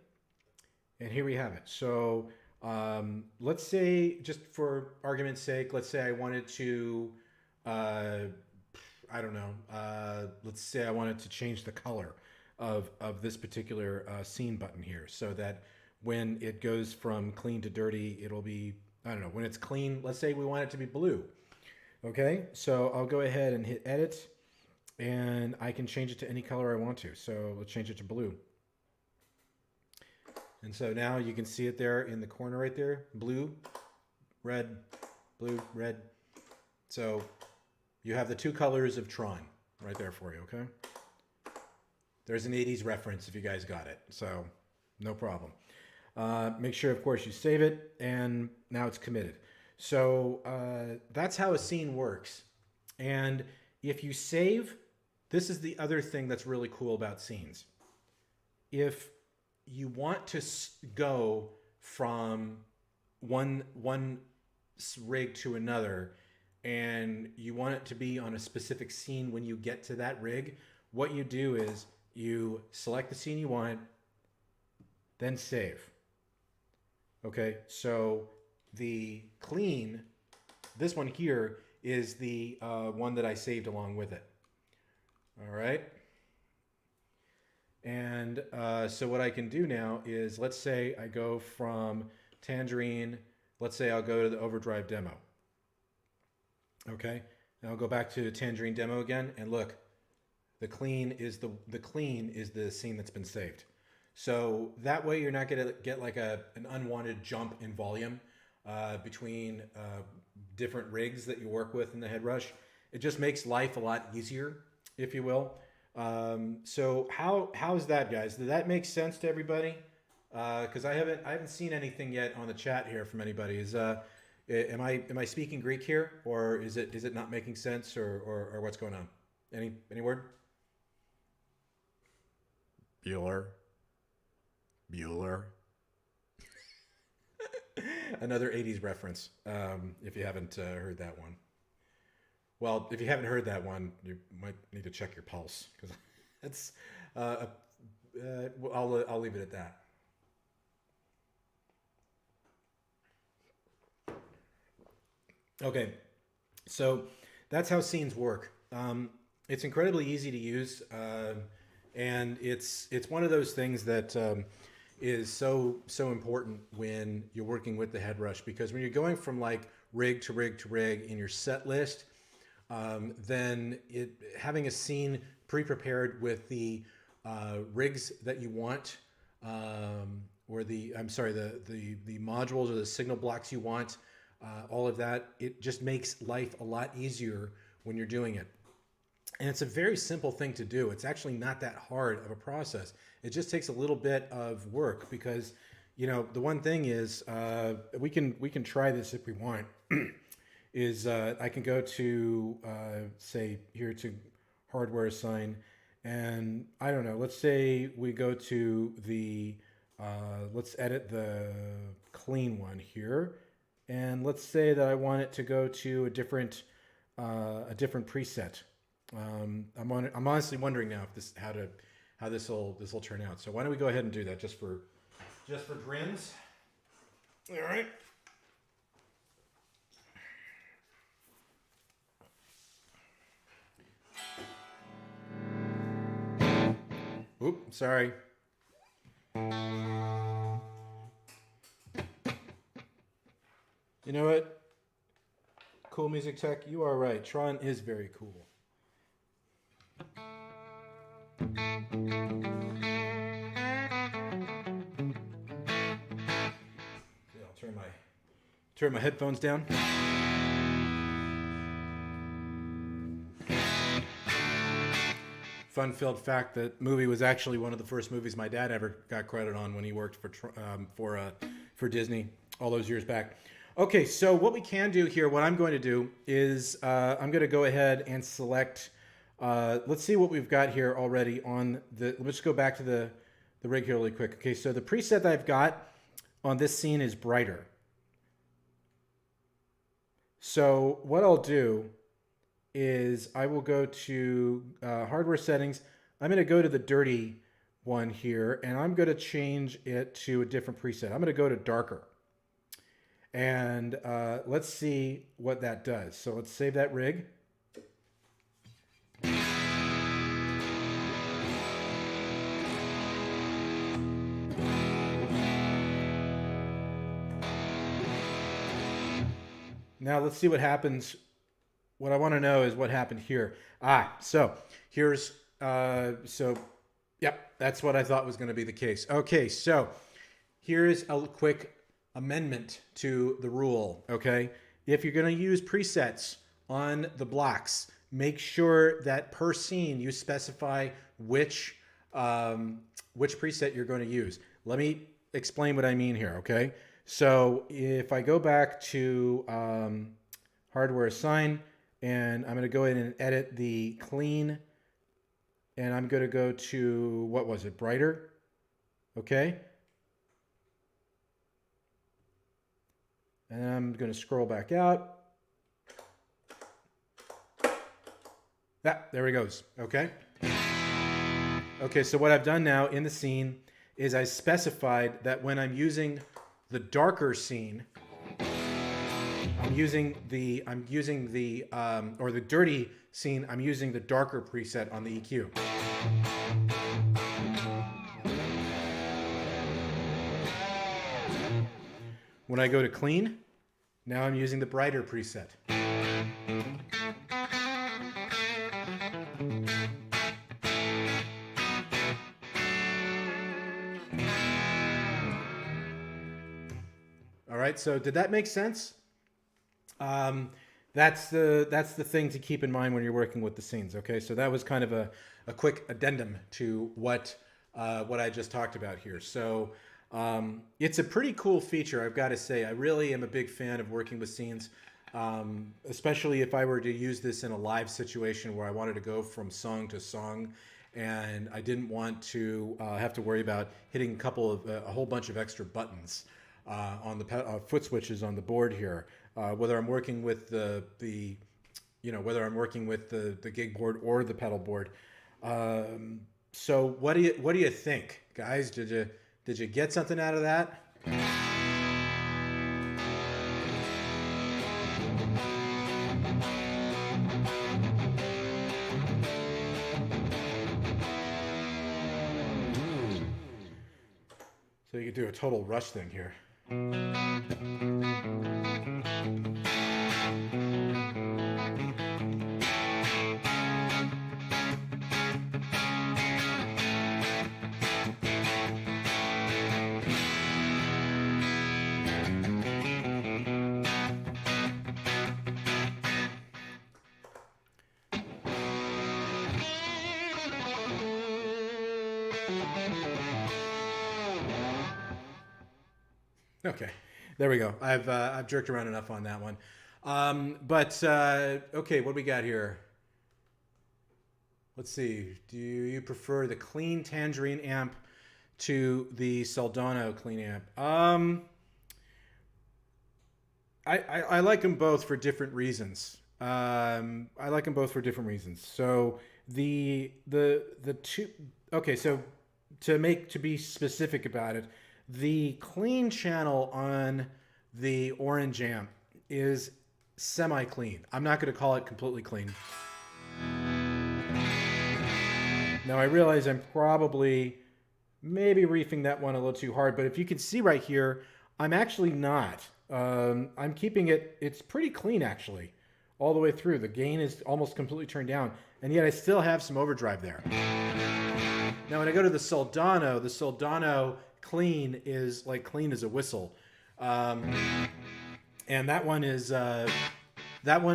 And here we have it. So let's say, just for argument's sake, let's say I wanted to, let's say I wanted to change the color of this particular scene button here, so that when it goes from clean to dirty, it'll be, when it's clean, let's say we want it to be blue. Okay, so I'll go ahead and hit edit, and I can change it to any color I want to. So let's change it to blue. And so now you can see it there in the corner right there, blue, red, blue, red. So you have the two colors of Tron right there for you, okay? There's an 80s reference if you guys got it, so no problem. Make sure, of course, you save it, and now it's committed. So that's how a scene works. And if you save, this is the other thing that's really cool about scenes. If you want to go from one rig to another, and you want it to be on a specific scene when you get to that rig, what you do is you select the scene you want, then save. Okay, so the clean, this one here is the one that I saved along with it. All right. And So what I can do now is, let's say I go from Tangerine, let's say I'll go to the overdrive demo. Okay, and I'll go back to Tangerine demo again, and look, the clean is the scene that's been saved. So that way you're not gonna get like an unwanted jump in volume between different rigs that you work with in the Headrush. It just makes life a lot easier, if you will. So how's that, guys? Did that make sense to everybody? Because I haven't seen anything yet on the chat here from anybody. Am I speaking Greek here, or is it not making sense, or what's going on? Any word? Bueller. Another 80s reference, if you haven't heard that one. Well, if you haven't heard that one, you might need to check your pulse, because it's I'll leave it at that. Okay, so that's how scenes work. It's incredibly easy to use, and it's one of those things that is so important when you're working with the Headrush, because when you're going from like rig to rig to rig in your set list, then having a scene pre-prepared with the rigs that you want, or the modules or the signal blocks you want, all of that, it just makes life a lot easier when you're doing it. And it's a very simple thing to do. It's actually not that hard of a process. It just takes a little bit of work, because, you know, the one thing is, we can try this if we want. Is I can go to say here to hardware assign, and I don't know, let's say we go to the let's edit the clean one here, and let's say that I want it to go to a different preset. I'm honestly wondering now if how this will turn out. So why don't we go ahead and do that just for grins? All right. Oop, sorry. You know what? Cool Music Tech, you are right. Tron is very cool. Okay, I'll turn my headphones down. Fun-filled fact: that movie was actually one of the first movies my dad ever got credit on when he worked for Disney all those years back. Okay, so what we can do here, what I'm going to do is I'm going to go ahead and select. Let's see what we've got here already on the. Let's go back to the rig here really quick. Okay, so the preset that I've got on this scene is brighter. So what I'll do is I will go to hardware settings. I'm going to go to the dirty one here, and I'm going to change it to a different preset. I'm going to go to darker. And let's see what that does. So let's save that rig. Now let's see what happens. What I want to know is what happened here. So here's, yep, that's what I thought was going to be the case. Okay, so here's a quick amendment to the rule, okay? If you're going to use presets on the blocks, make sure that per scene you specify which preset you're going to use. Let me explain what I mean here, okay? So if I go back to hardware assign, and I'm going to go in and edit the clean, and I'm going to go to, what was it, brighter, okay? And I'm going to scroll back out. There he goes, okay? Okay, so what I've done now in the scene is I specified that when I'm using the darker scene, I'm using the dirty scene, I'm using the darker preset on the EQ. When I go to clean, now I'm using the brighter preset. All right, so did that make sense? That's the thing to keep in mind when you're working with the scenes. Okay, so that was kind of a quick addendum to what I just talked about here. So it's a pretty cool feature, I've got to say. I really am a big fan of working with scenes, especially if I were to use this in a live situation where I wanted to go from song to song, and I didn't want to have to worry about hitting a whole bunch of extra buttons on the foot switches on the board here. Whether I'm working with the gig board or the pedal board. So what do you think, guys? Did you get something out of that? So you could do a total rush thing here. Okay, there we go. I've jerked around enough on that one. Okay, what do we got here? Let's see. Do you prefer the clean Tangerine amp to the Soldano clean amp? I like them both for different reasons. So the two. Okay, so to be specific about it, the clean channel on the orange amp is semi-clean. I'm not going to call it completely clean. Now I realize I'm probably maybe reefing that one a little too hard, but if you can see right here, I'm actually not. I'm keeping it's pretty clean actually, all the way through. The gain is almost completely turned down, and yet I still have some overdrive there. Now when I go to the Soldano clean is like clean as a whistle. And that one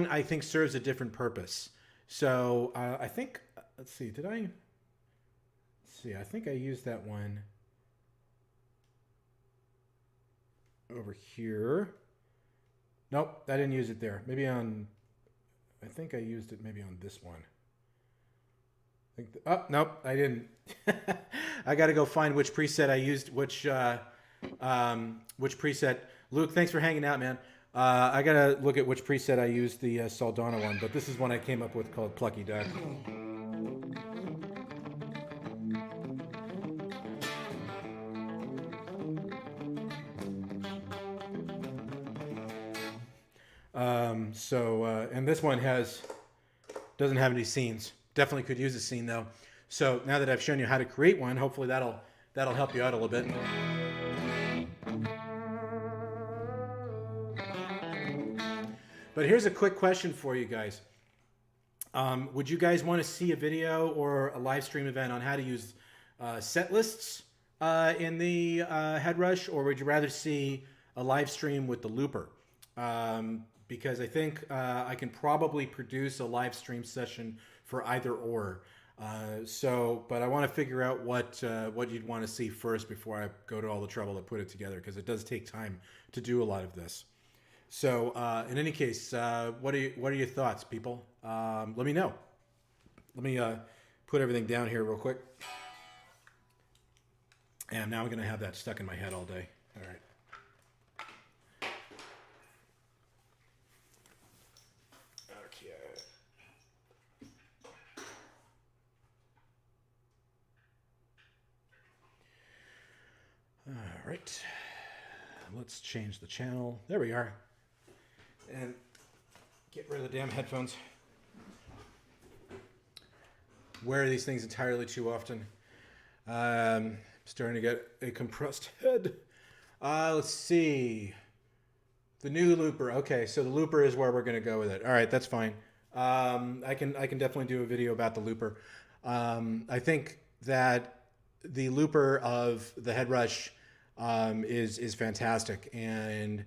I think serves a different purpose. So I think, let's see, I think I used that one over here. Nope, I didn't use it there. I think I used it maybe on this one. Nope, I didn't. I got to go find which preset I used, which preset. Luke, thanks for hanging out, man. I got to look at which preset I used the Soldano one, but this is one I came up with called Plucky Duck. And this one doesn't have any scenes. Definitely could use a scene though. So now that I've shown you how to create one, hopefully that'll help you out a little bit. But here's a quick question for you guys. Would you guys want to see a video or a live stream event on how to use set lists in the Headrush, or would you rather see a live stream with the looper? Because I think I can probably produce a live stream session for either or. But I want to figure out what you'd want to see first before I go to all the trouble to put it together, because it does take time to do a lot of this. So in any case, what are your thoughts, people? Let me know. Let me put everything down here real quick. And now I'm going to have that stuck in my head all day. All right. All right, let's change the channel. There we are. And get rid of the damn headphones. Wear these things entirely too often. Starting to get a compressed head. Let's see. The new looper. Okay, so the looper is where we're going to go with it. All right, that's fine. I can definitely do a video about the looper. I think that the looper of the Headrush is fantastic, and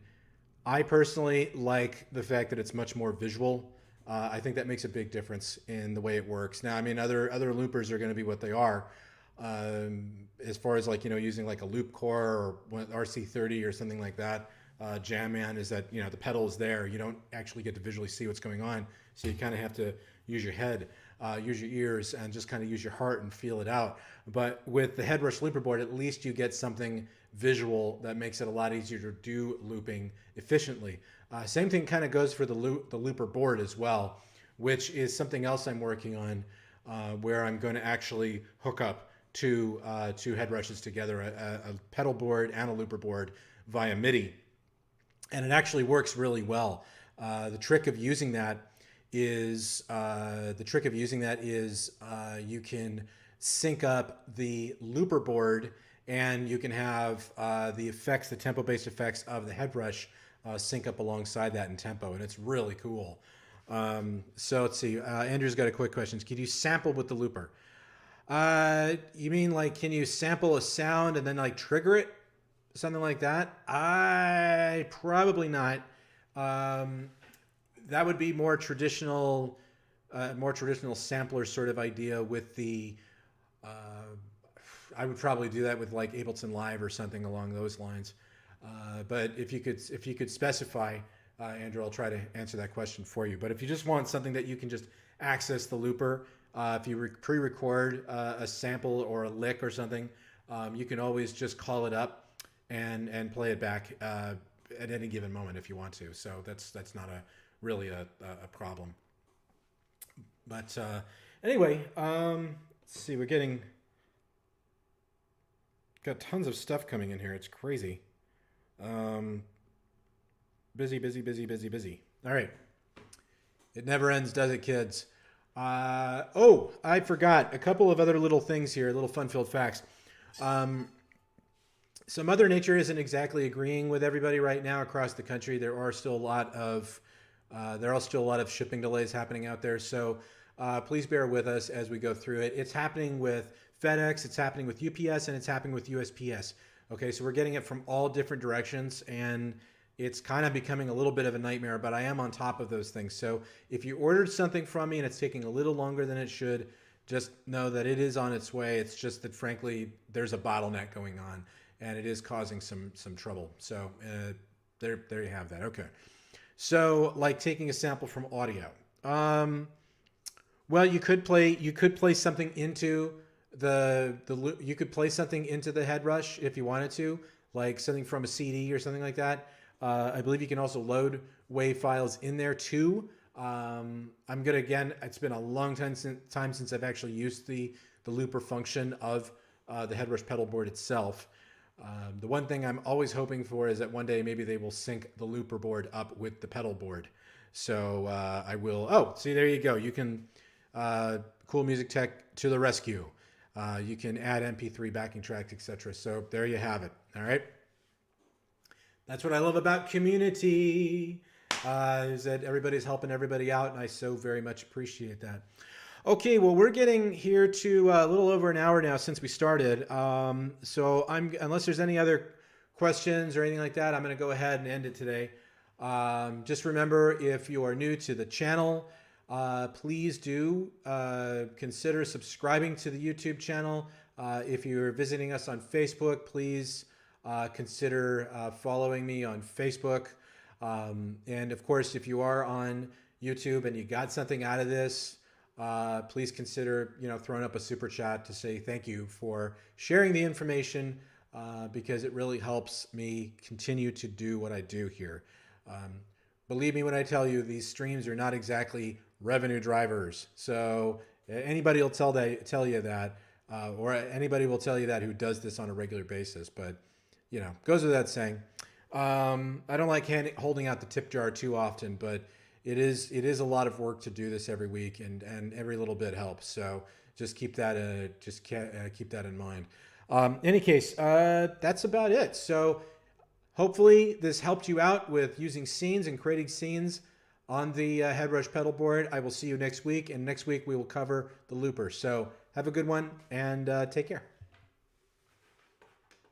I personally like the fact that it's much more visual. I think that makes a big difference in the way it works. Now, I mean, other loopers are going to be what they are. As far as like using like a loop core or RC30 or something like that, Jam Man is that the pedal is there. You don't actually get to visually see what's going on, so you kind of have to use your head, use your ears, and just kind of use your heart and feel it out. But with the Headrush looper board, at least you get something visual that makes it a lot easier to do looping efficiently. Same thing kind of goes for the looper board as well, which is something else I'm working on, where I'm going to actually hook up two Headrushes together, a pedal board and a looper board via MIDI, and it actually works really well. The trick of using that is you can sync up the looper board, and you can have the effects, the tempo-based effects of the Headrush sync up alongside that in tempo, and it's really cool. So let's see. Andrew's got a quick question. Can you sample with the looper? You mean like, can you sample a sound and then like trigger it? Something like that? I probably not. That would be more traditional sampler sort of idea with the. I would probably do that with like Ableton Live or something along those lines. But if you could specify, Andrew, I'll try to answer that question for you. But if you just want something that you can just access the looper, if you pre-record a sample or a lick or something, you can always just call it up and play it back at any given moment if you want to. So that's not really a problem. But anyway, let's see. Got tons of stuff coming in here. It's crazy. Busy. All right. It never ends, does it, kids? Oh, I forgot a couple of other little things here, little fun-filled facts. So Mother Nature isn't exactly agreeing with everybody right now across the country. There are still a lot of shipping delays happening out there. So please bear with us as we go through it. It's happening with FedEx, it's happening with UPS, and it's happening with USPS. Okay, so we're getting it from all different directions, and it's kind of becoming a little bit of a nightmare, but I am on top of those things. So if you ordered something from me and it's taking a little longer than it should, just know that it is on its way. It's just that, frankly, there's a bottleneck going on, and it is causing some trouble. So there you have that. Okay. So like taking a sample from audio. Well, you could play something into you could play something into the Headrush if you wanted to, like something from a CD or something like that. I believe you can also load WAV files in there too. Again, it's been a long time since I've actually used the looper function of the Headrush pedal board itself. The one thing I'm always hoping for is that one day maybe they will sync the looper board up with the pedal board. So I will. Oh, see, there you go. You can Cool Music Tech to the rescue. You can add MP3 backing tracks, etc. So there you have it. All right. That's what I love about community, is that everybody's helping everybody out, and I so very much appreciate that. Okay, well, we're getting here to a little over an hour now since we started. So unless there's any other questions or anything like that, I'm going to go ahead and end it today. Just remember, if you are new to the channel, please do consider subscribing to the YouTube channel. If you're visiting us on Facebook, please consider following me on Facebook. And of course, if you are on YouTube and you got something out of this, please consider throwing up a super chat to say thank you for sharing the information, because it really helps me continue to do what I do here. Believe me when I tell you, these streams are not exactly revenue drivers. So anybody will tell you that, or anybody will tell you that who does this on a regular basis. But goes without saying. I don't like holding out the tip jar too often, but it is a lot of work to do this every week, and every little bit helps. So just keep that in mind. Any case, that's about it. So hopefully this helped you out with using scenes and creating scenes on the Headrush pedal board. I will see you next week, and next week we will cover the looper. So have a good one, and take care.